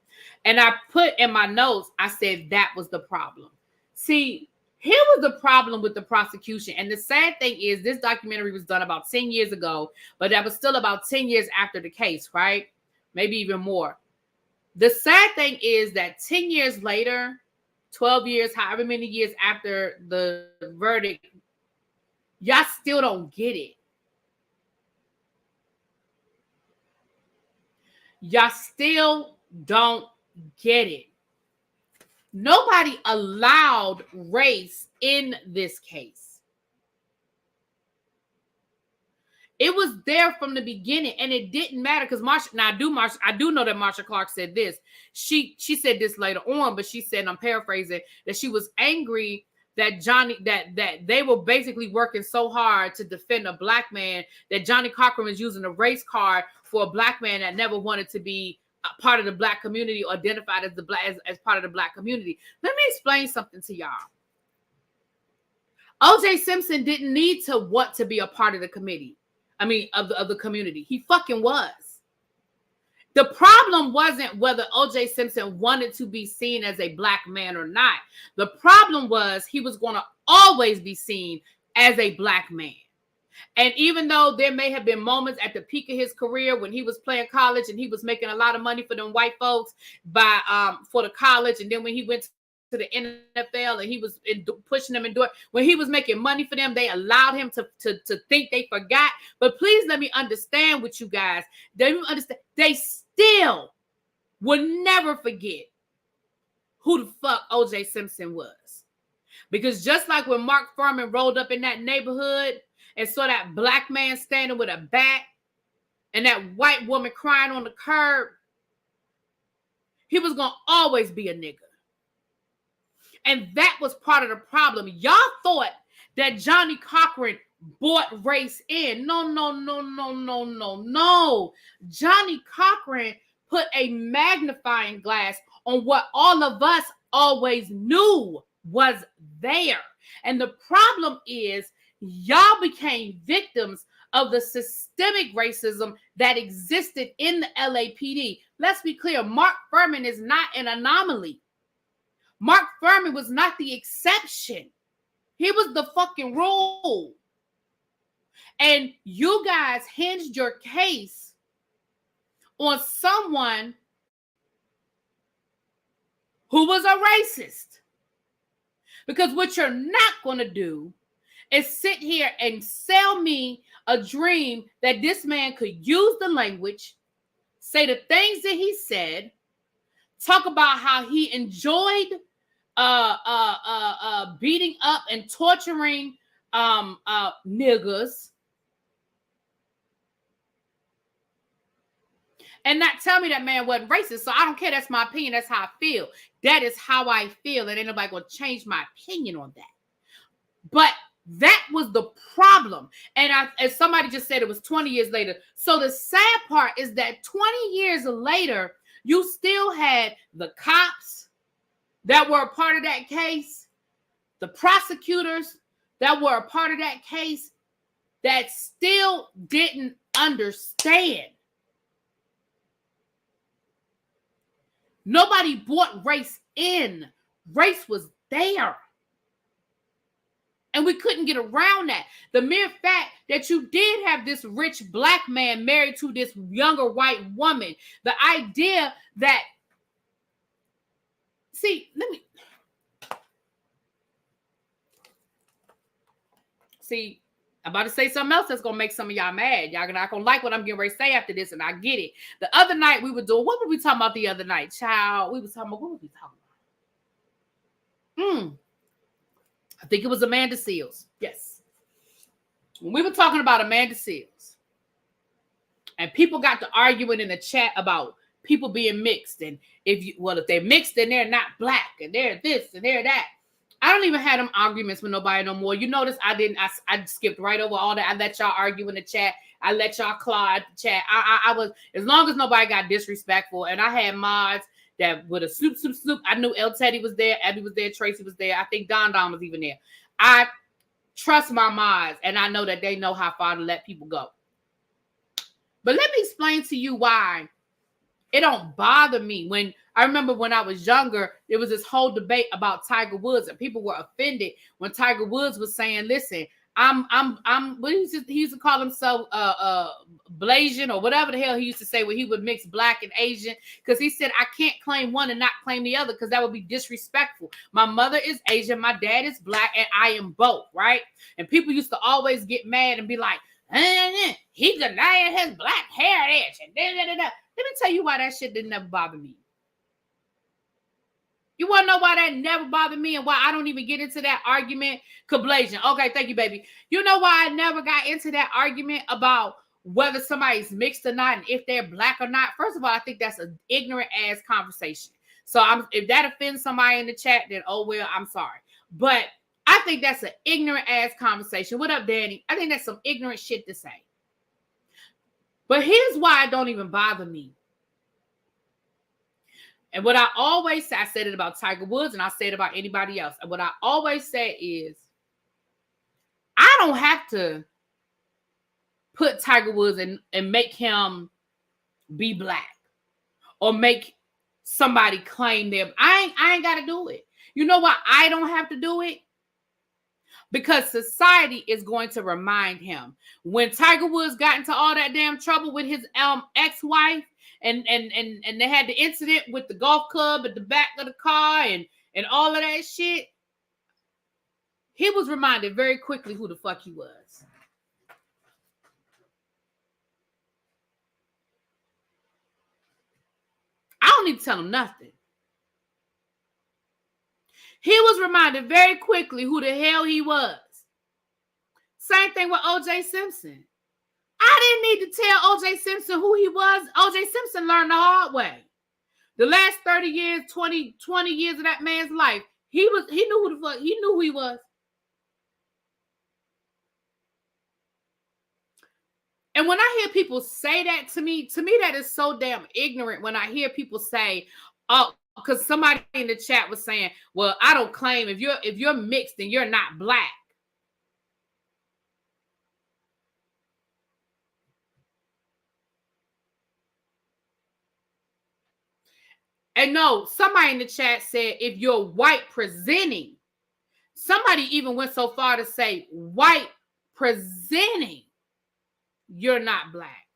S1: And I put in my notes, I said that was the problem. See, here was the problem with the prosecution. And the sad thing is this documentary was done about 10 years ago, but that was still about 10 years after the case, right? Maybe even more. The sad thing is that 10 years later, 12 years, however many years after the verdict, y'all still don't get it. Y'all still don't get it. Nobody allowed race in this case. It was there from the beginning, and it didn't matter because Marsha. Now I do know that Marsha Clark said this. She said this later on, but she said, I'm paraphrasing, that she was angry that that they were basically working so hard to defend a black man that Johnny Cochran was using a race card for a black man that never wanted to be a part of the black community or identified as part of the black community. Let me explain something to y'all. O.J. Simpson didn't need to want to be a part of the committee. I mean, of the community. He fucking was. The problem wasn't whether O.J. Simpson wanted to be seen as a black man or not. The problem was he was going to always be seen as a black man. And even though there may have been moments at the peak of his career when he was playing college and he was making a lot of money for them white folks for the college, and then when he went to the NFL and he was pushing them and doing, when he was making money for them, they allowed him to think they forgot. But please let me understand with you guys. They still will never forget who the fuck O.J. Simpson was. Because just like when Mark Furman rolled up in that neighborhood and saw that black man standing with a bat and that white woman crying on the curb, he was going to always be a nigga. And that was part of the problem. Y'all thought that Johnny Cochran brought race in. No. Johnny Cochran put a magnifying glass on what all of us always knew was there. And the problem is y'all became victims of the systemic racism that existed in the LAPD. Let's be clear. Mark Furman is not an anomaly. Mark Furman was not the exception. He was the fucking rule. And you guys hinged your case on someone who was a racist. Because what you're not going to do is sit here and sell me a dream that this man could use the language, say the things that he said, talk about how he enjoyed beating up and torturing niggas, and not tell me that man wasn't racist. So I don't care. That's my opinion. That's how I feel. That is how I feel. And ain't nobody gonna change my opinion on that. But That was the problem. And as somebody just said, it was 20 years later. So the sad part is that 20 years later, you still had the cops that were a part of that case, the prosecutors that were a part of that case that still didn't understand. Nobody brought race in. Race was there. And we couldn't get around that. The mere fact that you did have this rich black man married to this younger white woman, the idea that, I'm about to say something else that's going to make some of y'all mad. Y'all not going to like what I'm getting ready to say after this, and I get it. The other night we were doing, what were we talking about the other night, child? We were talking about, what were we talking about? I think it was Amanda Seales. Yes. When we were talking about Amanda Seales, and people got to arguing in the chat about people being mixed, and if they're mixed, then they're not black, and they're this and they're that. I don't even have them arguments with nobody no more. You notice I skipped right over all that. I let y'all argue in the chat. I let y'all claw at the chat. I was, as long as nobody got disrespectful, and I had mods that with a soup. I knew El Teddy was there, Abby was there, Tracy was there. I think Don was even there. I trust my mods, and I know that they know how far to let people go. But let me explain to you why it don't bother me. When I remember when I was younger, there was this whole debate about Tiger Woods, and people were offended when Tiger Woods was saying, "Listen, I'm what he used to call himself Blasian or whatever the hell he used to say, where he would mix black and Asian, because he said I can't claim one and not claim the other because that would be disrespectful. My mother is Asian, my dad is black, and I am both, right?" And people used to always get mad and be like, "He denying his black heritage," and da. Let me tell you why that shit didn't never bother me. You want to know why that never bothered me and why I don't even get into that argument? Kablasian. Okay, thank you, baby. You know why I never got into that argument about whether somebody's mixed or not and if they're black or not? First of all, I think that's an ignorant ass conversation. So if that offends somebody in the chat, then oh well, I'm sorry. But I think that's an ignorant ass conversation. What up, Danny? I think that's some ignorant shit to say. But here's why it don't even bother me. And what I always say, I said it about Tiger Woods and I say it about anybody else. And what I always say is, I don't have to put Tiger Woods and make him be black or make somebody claim them. I ain't got to do it. You know why I don't have to do it? Because society is going to remind him. When Tiger Woods got into all that damn trouble with his ex-wife, and they had the incident with the golf club at the back of the car and all of that shit, he was reminded very quickly who the fuck he was. I don't need to tell him nothing. He was reminded very quickly who the hell he was. Same thing with O.J. Simpson. I didn't need to tell O.J. Simpson who he was. O.J. Simpson learned the hard way. The last 30 years, 20 years of that man's life, he knew who he was. And when I hear people say that to me that is so damn ignorant. When I hear people say, oh, because somebody in the chat was saying, well, I don't claim if you're mixed and you're not black. And no, somebody in the chat said if you're white presenting, somebody even went so far to say white presenting, you're not black.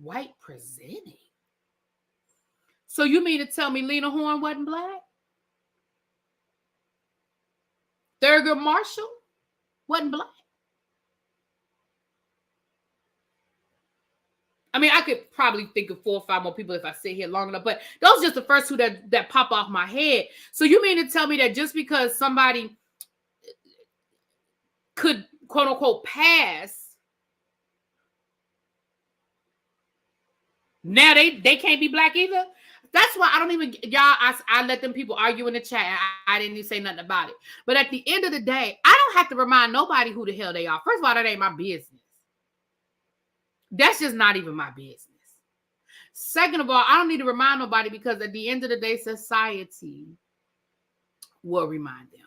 S1: White presenting? So you mean to tell me Lena Horne wasn't black? Thurgood Marshall wasn't black? I mean, I could probably think of 4 or 5 more people if I sit here long enough, but those are just the first 2 that pop off my head. So you mean to tell me that just because somebody could, quote unquote, pass, now they can't be black either? That's why I don't even, y'all, I let them people argue in the chat. I didn't even say nothing about it. But at the end of the day, I don't have to remind nobody who the hell they are. First of all, that ain't my business. That's just not even my business. Second of all, I don't need to remind nobody because at the end of the day, society will remind them.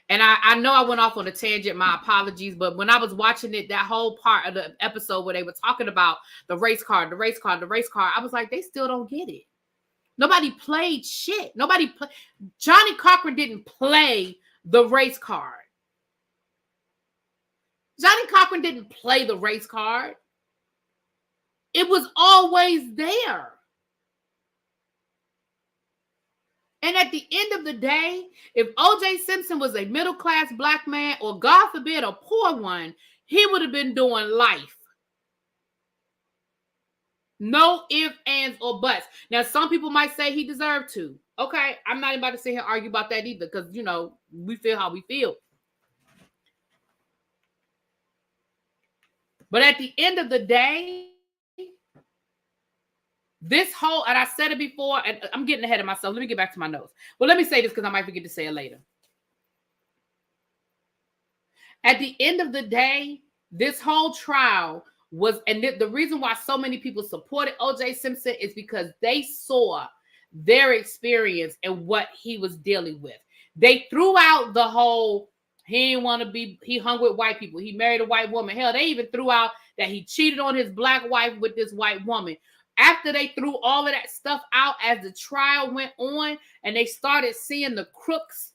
S1: And I know I went off on a tangent, my apologies, but when I was watching it, that whole part of the episode where they were talking about the race car, I was like, they still don't get it. Nobody played shit. Johnny Cochran didn't play the race card. Johnny Cochran didn't play the race card. It was always there. And at the end of the day, if O.J. Simpson was a middle-class black man, or God forbid, a poor one, he would have been doing life. No ifs, ands, or buts. Now, some people might say he deserved to. Okay, I'm not about to sit here and argue about that either, because, you know, we feel how we feel. But at the end of the day, this whole, and I said it before, and I'm getting ahead of myself. Let me get back to my notes. Well, let me say this because I might forget to say it later. At the end of the day, this whole trial was, and the reason why so many people supported O.J. Simpson is because they saw their experience and what he was dealing with. They threw out the whole, he didn't want to be, he hung with white people, he married a white woman. Hell, they even threw out that he cheated on his black wife with this white woman. After they threw all of that stuff out as the trial went on and they started seeing the crooks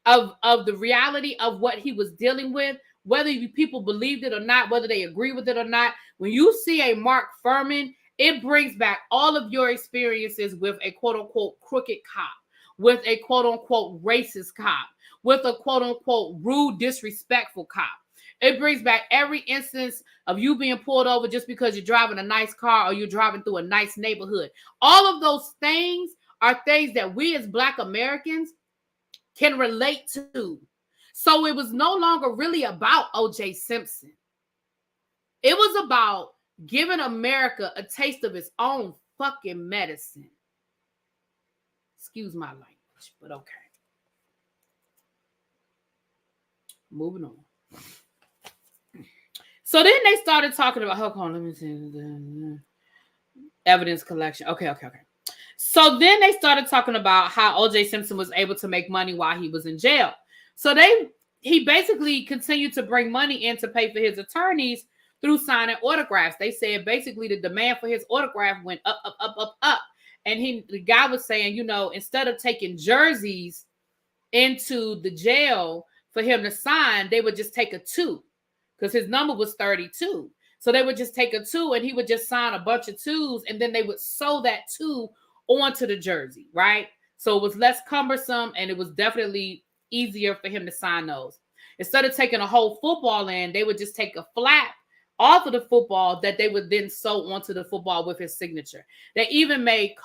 S1: of the reality of what he was dealing with, whether people believed it or not, whether they agree with it or not, when you see a Mark Fuhrman, it brings back all of your experiences with a quote-unquote crooked cop, with a quote-unquote racist cop, with a quote-unquote rude, disrespectful cop. It brings back every instance of you being pulled over just because you're driving a nice car or you're driving through a nice neighborhood. All of those things are things that we as Black Americans can relate to. So it was no longer really about O.J. Simpson. It was about giving America a taste of its own fucking medicine. Excuse my language, but okay. Moving on. So then they started talking about, hold on, let me see the evidence collection. Okay. So then they started talking about how O.J. Simpson was able to make money while he was in jail. So he basically continued to bring money in to pay for his attorneys through signing autographs. They said basically the demand for his autograph went up. And the guy was saying, you know, instead of taking jerseys into the jail for him to sign, they would just take a 2 because his number was 32. So they would just take a 2 and he would just sign a bunch of 2s and then they would sew that 2 onto the jersey, right? So it was less cumbersome and it was definitely easier for him to sign those. Instead of taking a whole football in, they would just take a flap off of the football that they would then sew onto the football with his signature. They even made,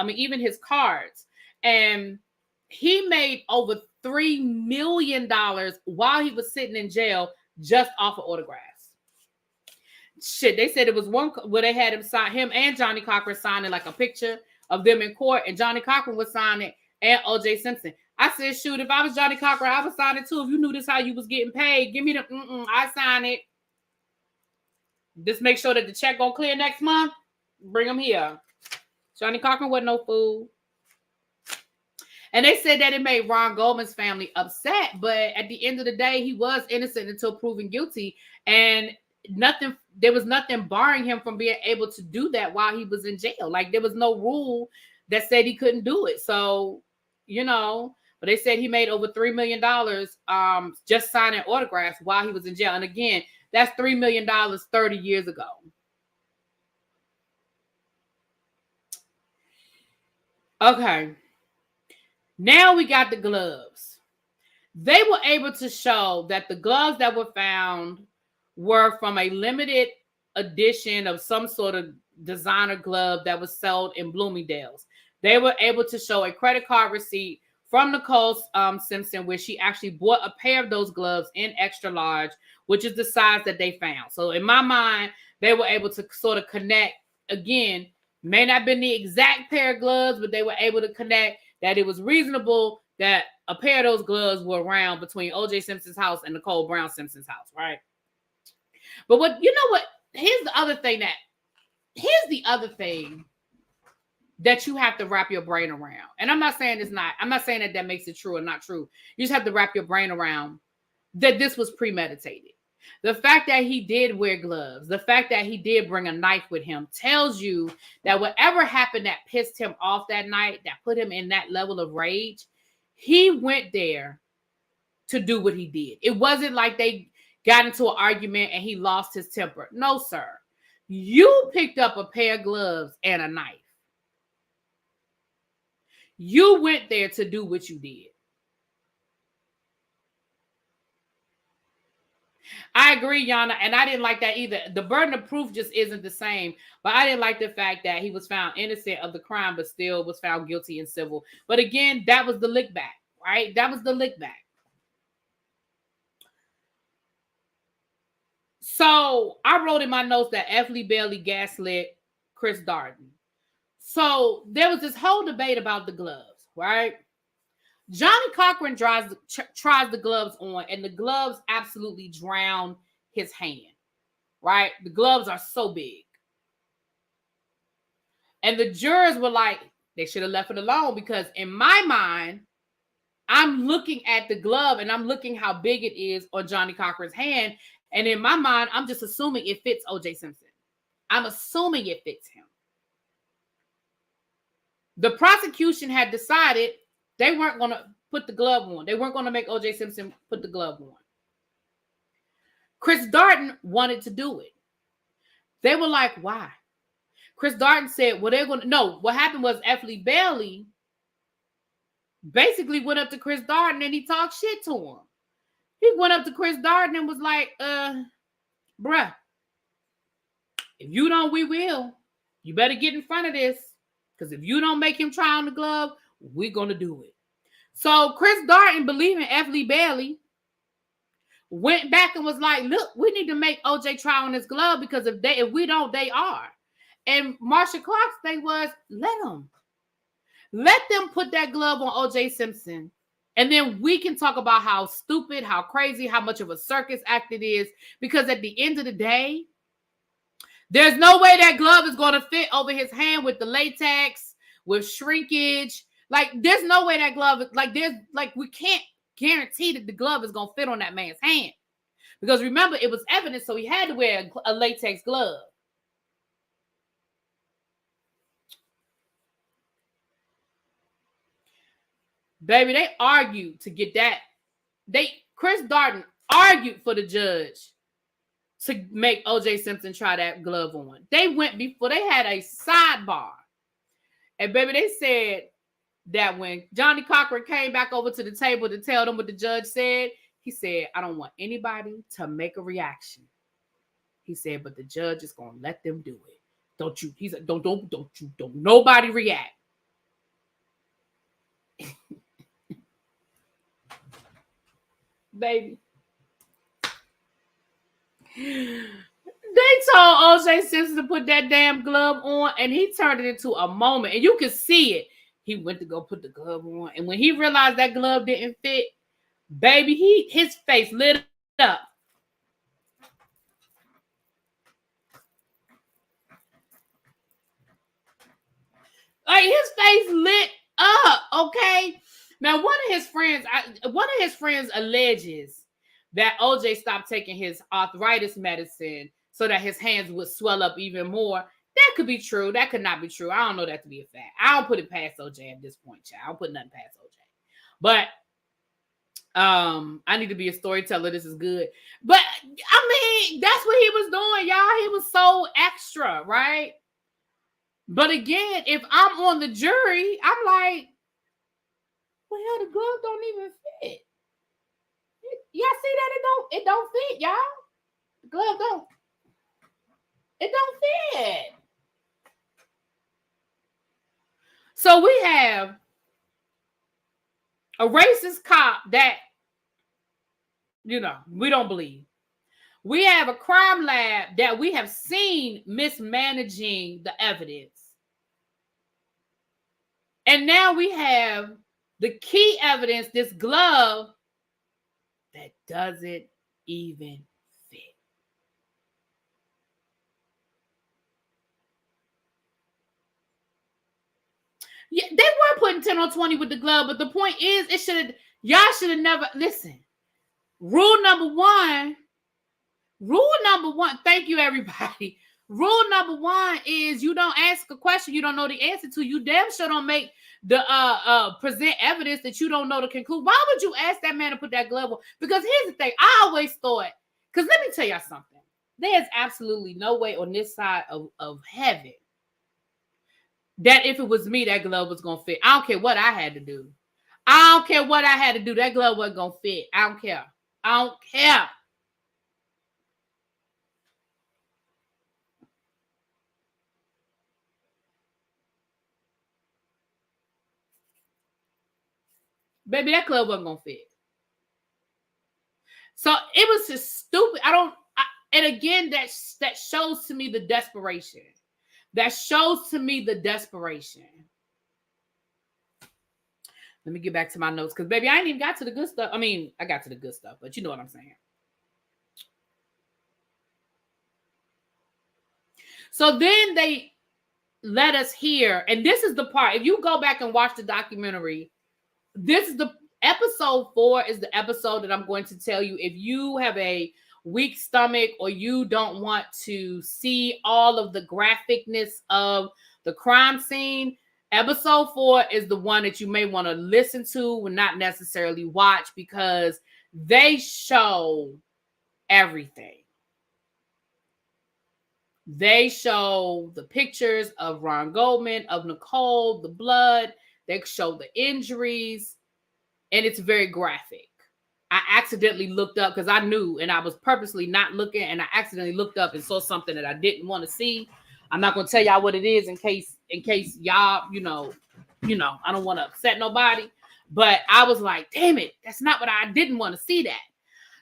S1: even his cards. And he made over $3 million while he was sitting in jail just off of autographs. Shit, they said it was one where they had him and Johnny Cochran signing like a picture of them in court, and Johnny Cochran was signing and O.J. Simpson. I said, shoot, if I was Johnny Cochran, I would sign it too. If you knew this how you was getting paid, give me the I sign it. Just make sure that the check gonna clear next month. Bring them here. Johnny Cochran wasn't no fool. And they said that it made Ron Goldman's family upset, but at the end of the day, he was innocent until proven guilty. And there was nothing barring him from being able to do that while he was in jail. Like there was no rule that said he couldn't do it. So, you know, but they said he made over $3 million just signing autographs while he was in jail. And again, that's $3 million 30 years ago. Okay. Now we got the gloves. They were able to show that the gloves that were found were from a limited edition of some sort of designer glove that was sold in Bloomingdale's. They were able to show a credit card receipt from Nicole Simpson where she actually bought a pair of those gloves in extra large, which is the size that they found. So in my mind, they were able to sort of connect, again, May not have been the exact pair of gloves, but they were able to connect that it was reasonable that a pair of those gloves were around between O.J. Simpson's house and Nicole Brown Simpson's house, right? But here's the other thing that you have to wrap your brain around. And I'm not saying that makes it true or not true. You just have to wrap your brain around that this was premeditated. The fact that he did wear gloves, the fact that he did bring a knife with him tells you that whatever happened that pissed him off that night, that put him in that level of rage, he went there to do what he did. It wasn't like they got into an argument and he lost his temper. No, sir. You picked up a pair of gloves and a knife. You went there to do what you did. I agree, Yana, and I didn't like that either. The burden of proof just isn't the same, but I didn't like the fact that he was found innocent of the crime, but still was found guilty in civil. But again, that was the lick back, right? That was the lick back. So I wrote in my notes that F. Lee Bailey gaslit Chris Darden. So there was this whole debate about the gloves, right? Johnny Cochran tries the gloves on, and the gloves absolutely drown his hand, right? The gloves are so big. And the jurors were like, they should have left it alone, because in my mind, I'm looking at the glove and I'm looking how big it is on Johnny Cochran's hand. And in my mind, I'm just assuming it fits O.J. Simpson. I'm assuming it fits him. The prosecution had decided they weren't going to put the glove on. They weren't going to make O.J. Simpson put the glove on. Chris Darden wanted to do it. They were like, why? Chris Darden said, well, they're going to... No, what happened was F. Lee Bailey basically went up to Chris Darden and he talked shit to him. He went up to Chris Darden and was like, bruh, if you don't, we will. You better get in front of this, because if you don't make him try on the glove, we're going to do it. So Chris Darden, believing F. Lee Bailey, went back and was like, look, we need to make OJ try on this glove, because if we don't, they are. And Marsha Clark's thing was, let them put that glove on OJ Simpson. And then we can talk about how stupid, how crazy, how much of a circus act it is. Because at the end of the day, there's no way that glove is going to fit over his hand with the latex, with shrinkage. Like, there's no way that glove, we can't guarantee that the glove is going to fit on that man's hand. Because remember, it was evidence, so he had to wear a latex glove. Baby, they argued to get that. Chris Darden argued for the judge to make O.J. Simpson try that glove on. They went before, they had a sidebar. And baby, they said that when Johnny Cochran came back over to the table to tell them what the judge said, he said, I don't want anybody to make a reaction. He said, but the judge is going to let them do it. He said, don't nobody react. Baby. They told O.J. Simpson to put that damn glove on, and he turned it into a moment. And you could see it. He went to go put the glove on. And when he realized that glove didn't fit, baby, his face lit up. Like, his face lit up, okay? Now, one of his friends alleges that OJ stopped taking his arthritis medicine so that his hands would swell up even more. That could be true. That could not be true. I don't know that to be a fact. I don't put it past OJ at this point, child. I don't put nothing past OJ. But I need to be a storyteller. This is good. But I mean, that's what he was doing, y'all. He was so extra, right? But again, if I'm on the jury, I'm like, well, hell, the glove don't even fit. Y'all see that? It don't fit, y'all. The glove don't. It don't fit. So we have a racist cop that, we don't believe. We have a crime lab that we have seen mismanaging the evidence. And now we have the key evidence, this glove that doesn't even fit. Yeah, they were putting 10 on 20 with the glove, but the point is, y'all should have never, listen. Rule number one, thank you, everybody. Rule number one is you don't ask a question you don't know the answer to. You damn sure don't make the present evidence that you don't know to conclude. Why would you ask that man to put that glove on? Because here's the thing, I always thought, because let me tell y'all something. There's absolutely no way on this side of heaven that if it was me, that glove was gonna fit. I don't care what I had to do. I don't care what I had to do. That glove wasn't gonna fit. I don't care. I don't care. Baby, that glove wasn't gonna fit. So it was just stupid. And again, that shows to me the desperation. That shows to me the desperation. Let me get back to my notes because, baby, I ain't even got to the good stuff. I mean, I got to the good stuff, but you know what I'm saying. So then they let us hear, and this is the part. If you go back and watch the documentary, this is the episode 4 is the episode that I'm going to tell you if you have a weak stomach or you don't want to see all of the graphicness of the crime scene. Episode 4 is the one that you may want to listen to and not necessarily watch because they show everything. They show the pictures of Ron Goldman, of Nicole, the blood. They show the injuries, and it's very graphic. I accidentally looked up because I knew, and I was purposely not looking, and I accidentally looked up and saw something that I didn't want to see. I'm not going to tell y'all what it is in case y'all, you know, I don't want to upset nobody. But I was like, damn it, that's not what I didn't want to see that.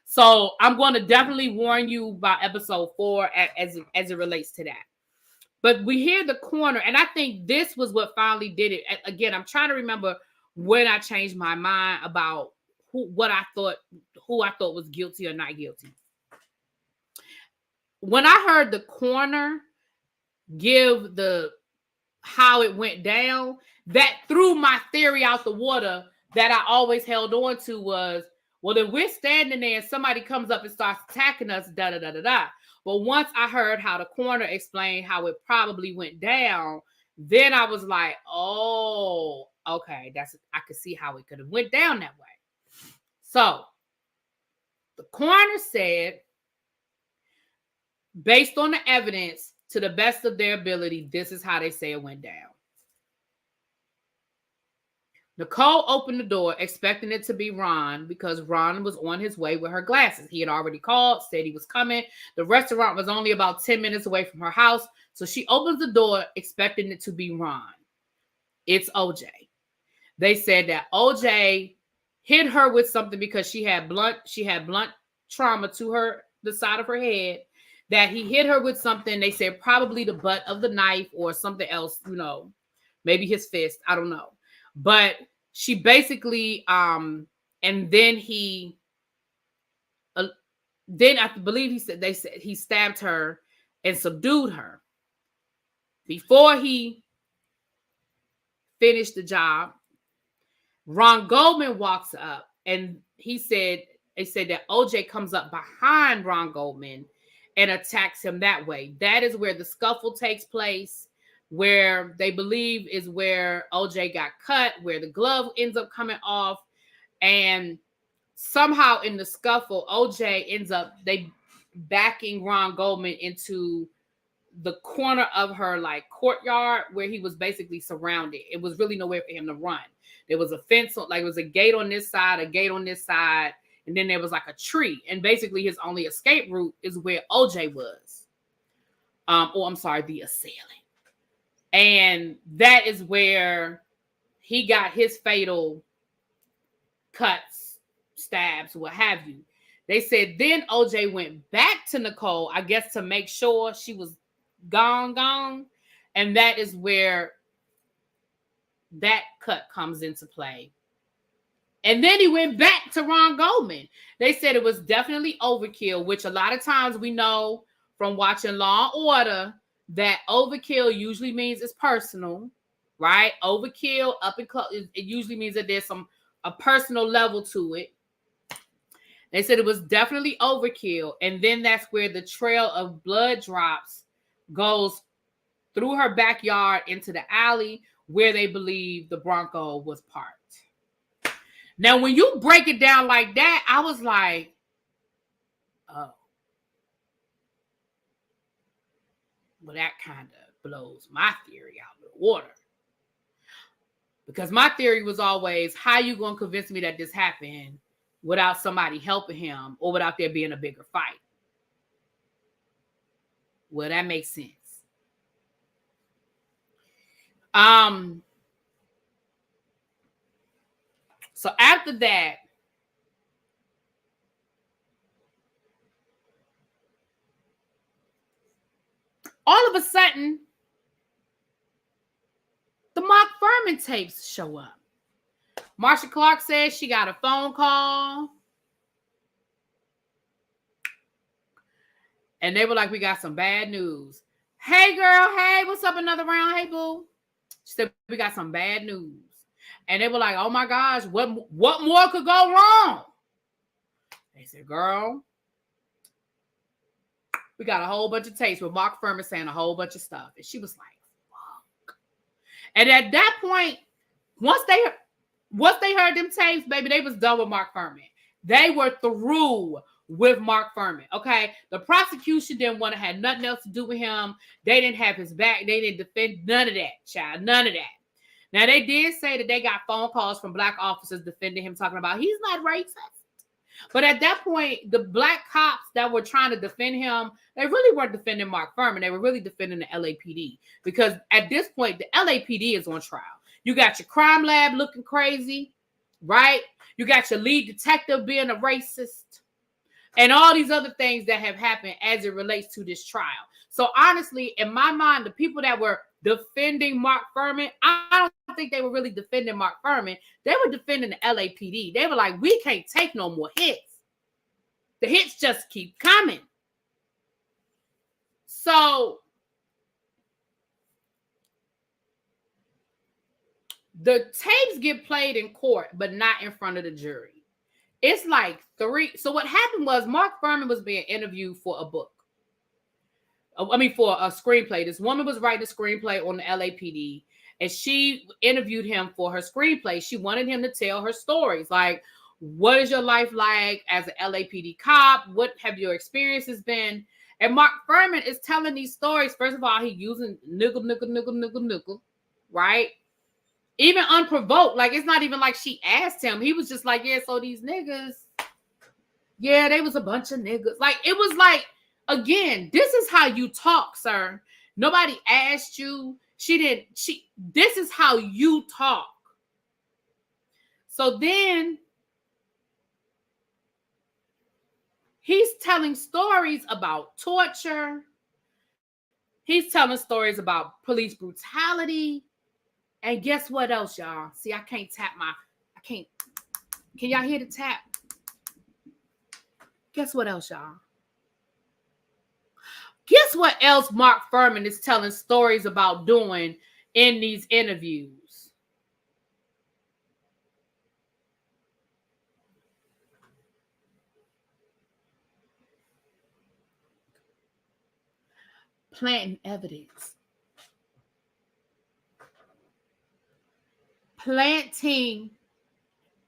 S1: So I'm going to definitely warn you about episode 4 as it relates to that. But we hear the coroner, and I think this was what finally did it. Again, I'm trying to remember when I changed my mind about who I thought was guilty or not guilty. When I heard the coroner give how it went down, that threw my theory out the water that I always held on to was, well, if we're standing there and somebody comes up and starts attacking us, da-da-da-da-da. But once I heard how the coroner explained how it probably went down, then I was like, oh, okay, I could see how it could have went down that way. So the coroner said, based on the evidence, to the best of their ability, this is how they say it went down. Nicole opened the door expecting it to be Ron because Ron was on his way with her glasses. He had already called, said he was coming. The restaurant was only about 10 minutes away from her house. So she opens the door expecting it to be Ron. It's OJ. They said that OJ hit her with something because she had blunt trauma to the side of her head, that he hit her with something. They said probably the butt of the knife or something else, maybe his fist. I don't know. But she basically, and then then I believe they said he stabbed her and subdued her. Before he finished the job, Ron Goldman walks up and they said that OJ comes up behind Ron Goldman and attacks him that way. That is where the scuffle takes place, where they believe is where OJ got cut, where the glove ends up coming off. And somehow in the scuffle, OJ ends up backing Ron Goldman into the corner of her courtyard where he was basically surrounded. It was really nowhere for him to run. There was a fence, it was a gate on this side, a gate on this side, and then there was a tree. And basically his only escape route is where OJ was. The assailant. And that is where he got his fatal cuts, stabs, what have you. They said then OJ went back to Nicole, I guess, to make sure she was gone. And that is where that cut comes into play. And then he went back to Ron Goldman. They said it was definitely overkill, which a lot of times we know from watching Law and Order that overkill usually means it's personal, right? Overkill, up and close, it usually means that there's a personal level to it. They said it was definitely overkill. And then that's where the trail of blood drops goes through her backyard into the alley where they believe the Bronco was parked. Now, when you break it down like that, I was like, oh. Well, that kind of blows my theory out of the water. Because my theory was always, how you going to convince me that this happened without somebody helping him or without there being a bigger fight? Well, that makes sense. So after that, all of a sudden, the Mark Fuhrman tapes show up. Marsha Clark says she got a phone call. And they were like, we got some bad news. Hey, girl. Hey, what's up? Another round? Hey, boo. She said, we got some bad news. And they were like, oh, my gosh, what more could go wrong? They said, girl, we got a whole bunch of tapes with Mark Fuhrman saying a whole bunch of stuff. And she was like, fuck. And at that point, once they heard them tapes, baby, they was done with Mark Fuhrman. They were through with Mark Fuhrman, okay? The prosecution didn't want to have nothing else to do with him. They didn't have his back. They didn't defend none of that, child. None of that. Now, they did say that they got phone calls from black officers defending him, talking about he's not racist. But at that point, the black cops that were trying to defend him, they really weren't defending Mark Fuhrman. They were really defending the LAPD. Because at this point, the LAPD is on trial. You got your crime lab looking crazy, right? You got your lead detective being a racist. And all these other things that have happened as it relates to this trial. So honestly, in my mind, the people that were defending Mark Fuhrman, I don't think they were really defending Mark Fuhrman. They were defending the LAPD. They were like, we can't take no more hits. The hits just keep coming. So the tapes get played in court, but not in front of the jury. It's like 3. So what happened was Mark Fuhrman was being interviewed for a book. For a screenplay. This woman was writing a screenplay on the LAPD, and she interviewed him for her screenplay. She wanted him to tell her stories. Like, what is your life like as an LAPD cop? What have your experiences been? And Mark Fuhrman is telling these stories. First of all, he using nickel, right? Even unprovoked. Like, it's not even like she asked him. He was just like, yeah, so these niggas, yeah, they was a bunch of niggas. Like, it was like, again, this is how you talk, sir. Nobody asked you. This is how you talk. So then he's telling stories about torture. He's telling stories about police brutality. And guess what else, y'all? See, I can't. Can y'all hear the tap? Guess what else, y'all? Guess what else Mark Fuhrman is telling stories about doing in these interviews? Planting evidence. Planting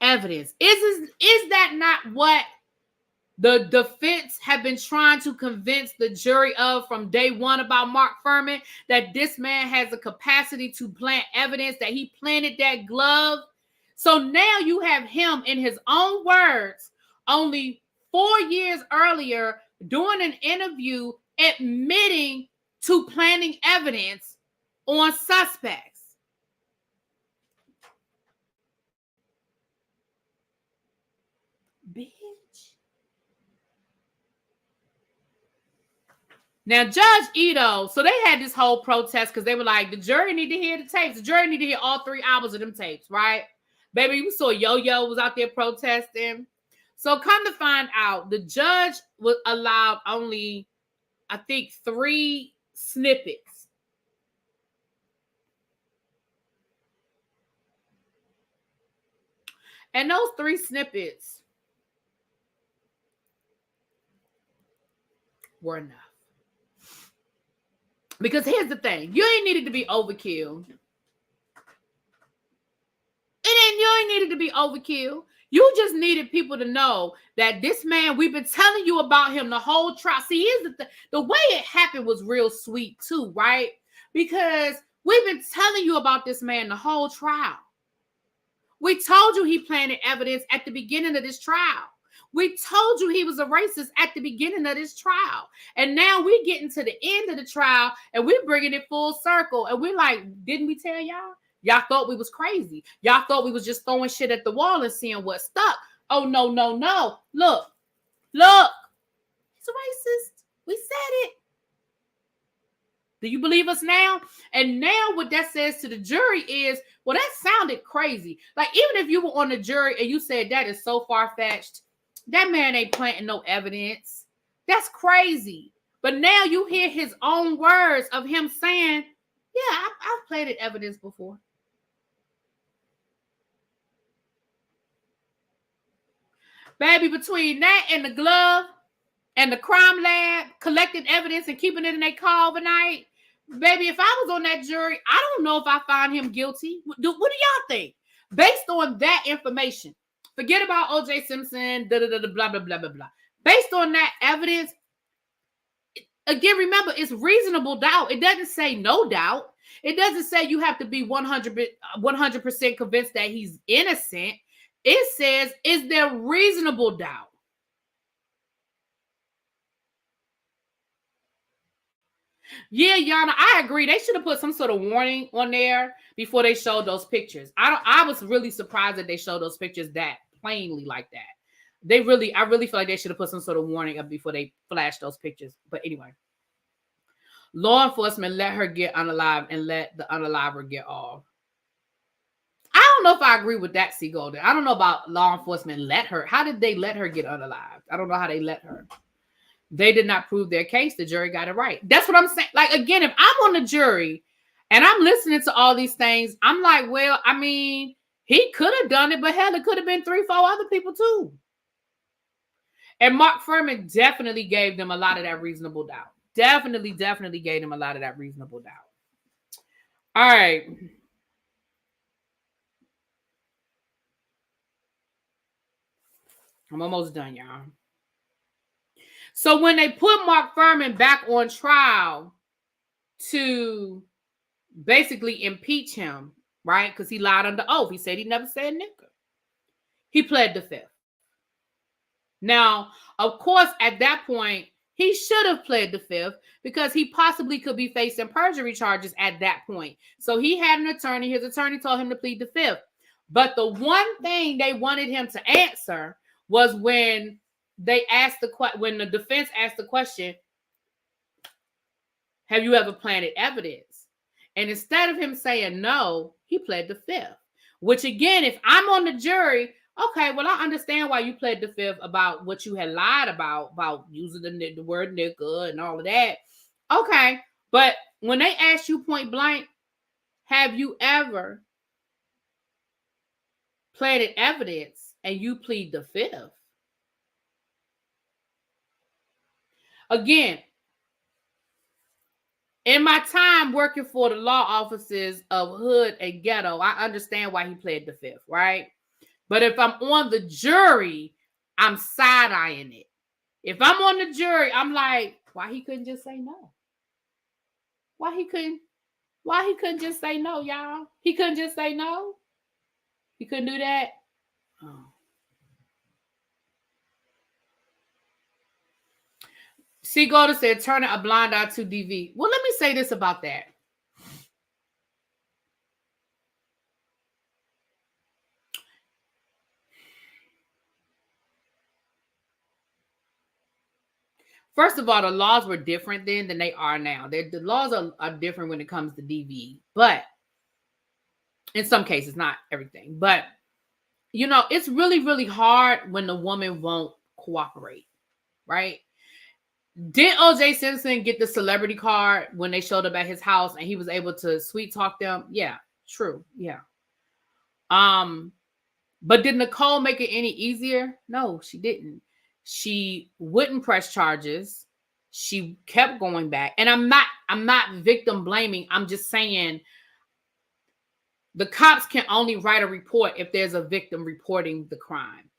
S1: evidence. Is that not what the defense have been trying to convince the jury of from day one about Mark Fuhrman? That this man has a capacity to plant evidence, that he planted that glove. So now you have him, in his own words, only 4 years earlier, doing an interview admitting to planting evidence on suspects. Bitch. Now, Judge Ito, so they had this whole protest because they were like, the jury need to hear the tapes. The jury need to hear all 3 hours of them tapes, right? Baby, we saw Yo-Yo was out there protesting. So come to find out, the judge was allowed only, I think, 3 snippets. And those 3 snippets were enough. Because here's the thing. You ain't needed to be overkill. You ain't needed to be overkill. You just needed people to know that this man, we've been telling you about him the whole trial. See, here's the way it happened was real sweet too, right? Because we've been telling you about this man the whole trial. We told you he planted evidence at the beginning of this trial. We told you he was a racist at the beginning of this trial. And now we're getting to the end of the trial and we're bringing it full circle. And we're like, didn't we tell y'all? Y'all thought we was crazy. Y'all thought we was just throwing shit at the wall and seeing what stuck. Oh, no, no, no. Look. He's a racist. We said it. Do you believe us now? And now what that says to the jury is, well, that sounded crazy. Like, even if you were on the jury and you said that is so far-fetched, that man ain't planting no evidence. That's crazy. But now you hear his own words of him saying, yeah, I've planted evidence before. Baby, between that and the glove and the crime lab collecting evidence and keeping it in their car overnight, baby, if I was on that jury, I don't know if I find him guilty. What do y'all think? Based on that information, forget about O.J. Simpson, blah, blah, blah, blah, blah. Based on that evidence, again, remember, it's reasonable doubt. It doesn't say no doubt. It doesn't say you have to be 100% convinced that he's innocent. It says, is there reasonable doubt? Yeah, Yana, I agree. They should have put some sort of warning on there before they showed those pictures. I was really surprised that they showed those pictures that plainly like that. I really feel like they should have put some sort of warning up before they flashed those pictures. But anyway, law enforcement let her get unalived and let the unaliver get off. I don't know if I agree with that, C. Golden. I don't know about law enforcement let her. How did they let her get unalived? I don't know how they let her. They did not prove their case. The jury got it right. That's what I'm saying. Like, again, if I'm on the jury and I'm listening to all these things, I'm like, well, I mean, he could have done it, but hell, it could have been 3-4 other people too. And Mark Fuhrman definitely gave them a lot of that reasonable doubt. Definitely gave them a lot of that reasonable doubt. All right. I'm almost done, y'all. So when they put Mark Fuhrman back on trial to basically impeach him, right? Because he lied under oath. He said he never said nigger. He pled the fifth. Now, of course, at that point, he should have pled the fifth because he possibly could be facing perjury charges at that point. So he had an attorney. His attorney told him to plead the fifth. But the one thing they wanted him to answer was when when the defense asked the question, have you ever planted evidence? And instead of him saying no, he pled the fifth. Which again, if I'm on the jury, okay, well, I understand why you pled the fifth about what you had lied about using the word nigga and all of that. Okay, but when they ask you point blank, have you ever planted evidence and you plead the fifth? Again, in my time working for the law offices of Hood and Ghetto, I understand why he pled the fifth, right? But if I'm on the jury, I'm side-eyeing it. If I'm on the jury, I'm like, why he couldn't just say no? Why he couldn't just say no, y'all? He couldn't just say no? He couldn't do that? Oh. C. Golden said, turning a blind eye to DV. Well, let me say this about that. First of all, the laws were different then than they are now. The laws are different when it comes to DV, but in some cases, not everything. But, you know, it's really, really hard when the woman won't cooperate, right? Did O.J. Simpson get the celebrity card when they showed up at his house and he was able to sweet talk them? Yeah, true. Yeah. But did Nicole make it any easier? No, she didn't. She wouldn't press charges. She kept going back. And I'm not victim blaming. I'm just saying the cops can only write a report if there's a victim reporting the crime.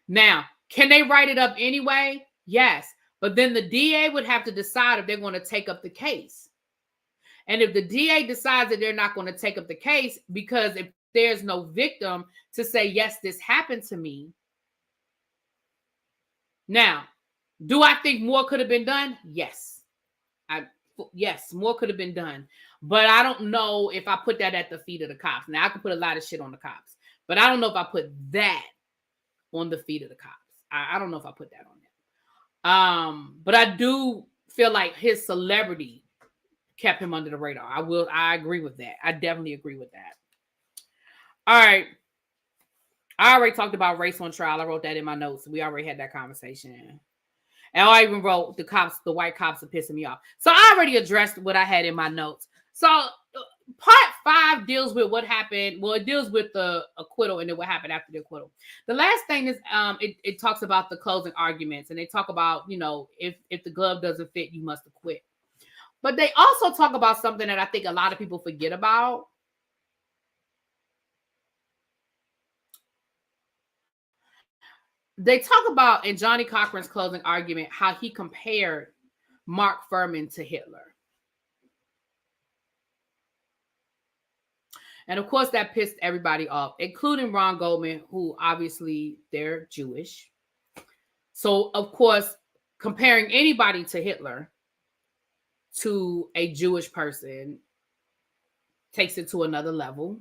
S1: Now, can they write it up anyway? Yes. But then the DA would have to decide if they're going to take up the case. And if the DA decides that they're not going to take up the case, because if there's no victim to say, yes, this happened to me. Now, do I think more could have been done? Yes. Yes, more could have been done. But I don't know if I put that at the feet of the cops. Now, I could put a lot of shit on the cops, but I don't know if I put that on the feet of the cops. I don't know if I put that on them. But I do feel like his celebrity kept him under the radar. I agree with that. I definitely agree with that. All right. I already talked about race on trial. I wrote that in my notes. We already had that conversation. And I even wrote the white cops are pissing me off. So I already addressed what I had in my notes. So part 5 deals with what happened. Well, it deals with the acquittal and then what happened after the acquittal. The last thing is it talks about the closing arguments. And they talk about, you know, if the glove doesn't fit, you must acquit. But they also talk about something that I think a lot of people forget about. They talk about in Johnny Cochran's closing argument how he compared Mark Fuhrman to Hitler. And of course, that pissed everybody off, including Ron Goldman, who obviously they're Jewish. So, of course, comparing anybody to Hitler to a Jewish person takes it to another level.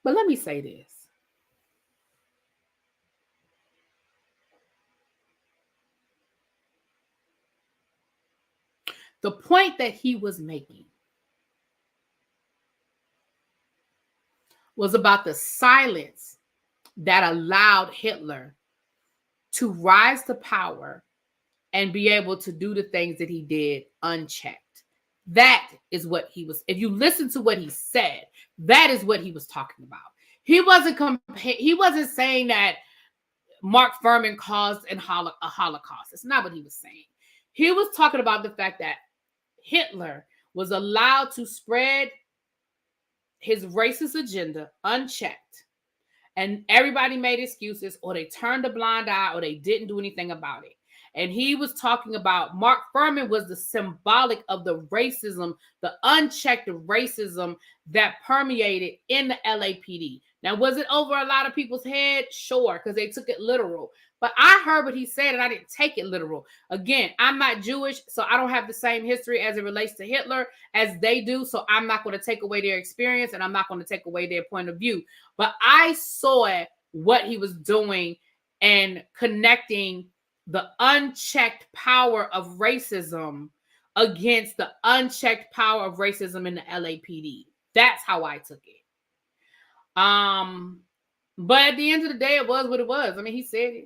S1: But let me say this. The point that he was making was about the silence that allowed Hitler to rise to power and be able to do the things that he did unchecked. That is what he was. If you listen to what he said, that is what he was talking about. He wasn't saying that Mark Fuhrman caused a Holocaust. That's not what he was saying. He was talking about the fact that Hitler was allowed to spread his racist agenda unchecked, and everybody made excuses, or they turned a blind eye, or they didn't do anything about it. And he was talking about Mark Fuhrman was the symbolic of the racism, the unchecked racism that permeated in the LAPD. Now, was it over a lot of people's head? Sure, because they took it literal. But I heard what he said, and I didn't take it literal. Again, I'm not Jewish, so I don't have the same history as it relates to Hitler as they do. So I'm not going to take away their experience, and I'm not going to take away their point of view. But I saw what he was doing and connecting the unchecked power of racism against the unchecked power of racism in the LAPD. That's how I took it. But at the end of the day, it was what it was. I mean, he said it.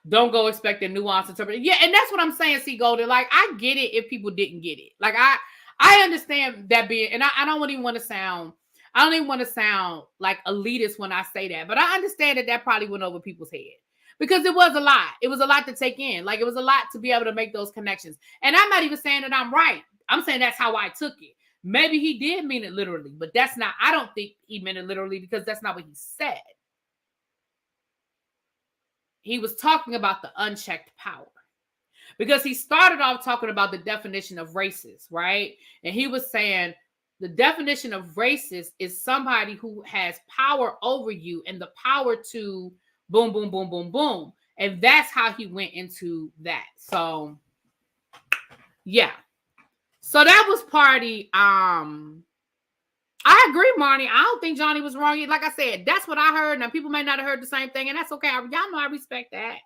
S1: Don't go expecting nuance interpretation. Yeah, and that's what I'm saying, C. Golden. Like, I get it if people didn't get it. Like, I understand that being, and I don't even want to sound like elitist when I say that, but I understand that probably went over people's head. Because it was a lot. It was a lot to take in. Like, it was a lot to be able to make those connections. And I'm not even saying that I'm right. I'm saying that's how I took it. Maybe he did mean it literally, but that's not, I don't think he meant it literally because that's not what he said. He was talking about the unchecked power. Because he started off talking about the definition of racist, right? And he was saying the definition of racist is somebody who has power over you and the power to boom, boom, boom, boom, boom. And that's how he went into that. So, yeah. So that was party I agree, Marnie. I don't think Johnny was wrong. Like I said, that's what I heard. Now people may not have heard the same thing, and that's okay. Y'all know I respect that.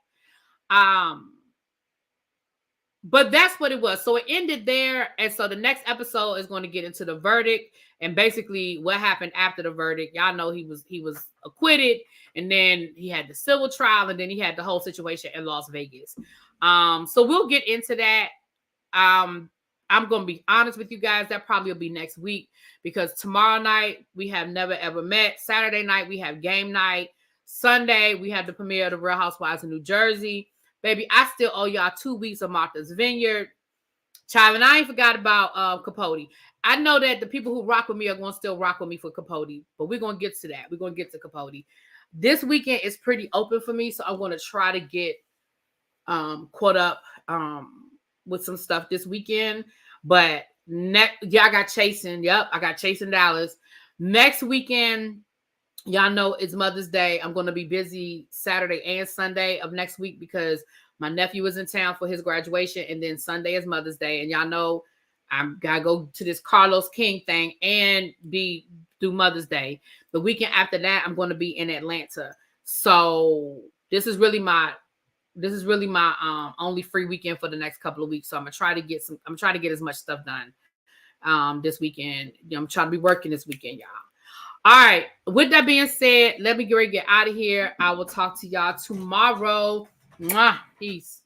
S1: But that's what it was. So it ended there, and so the next episode is going to get into the verdict and basically what happened after the verdict. Y'all know he was acquitted, and then he had the civil trial, and then he had the whole situation in Las Vegas. So we'll get into that. I'm going to be honest with you guys. That probably will be next week because tomorrow night we have Never Ever Met. Saturday night we have game night. Sunday we have the premiere of The Real Housewives of New Jersey. Baby, I still owe y'all 2 weeks of Martha's Vineyard. Child, and I ain't forgot about Capote. I know that the people who rock with me are going to still rock with me for Capote, but we're going to get to that. We're going to get to Capote. This weekend is pretty open for me, so I'm going to try to get caught up with some stuff this weekend. But I got Chasing. Yep, I got Chasing Dallas. Next weekend, y'all know it's Mother's Day. I'm going to be busy Saturday and Sunday of next week because my nephew is in town for his graduation, and then Sunday is Mother's Day. And y'all know I got to go to this Carlos King thing and do Mother's Day. The weekend after that, I'm going to be in Atlanta. So this is really my only free weekend for the next couple of weeks. So I'm gonna try to get as much stuff done this weekend. I'm trying to be working this weekend, y'all. All right. With that being said, let me get out of here. I will talk to y'all tomorrow. Mwah. Peace.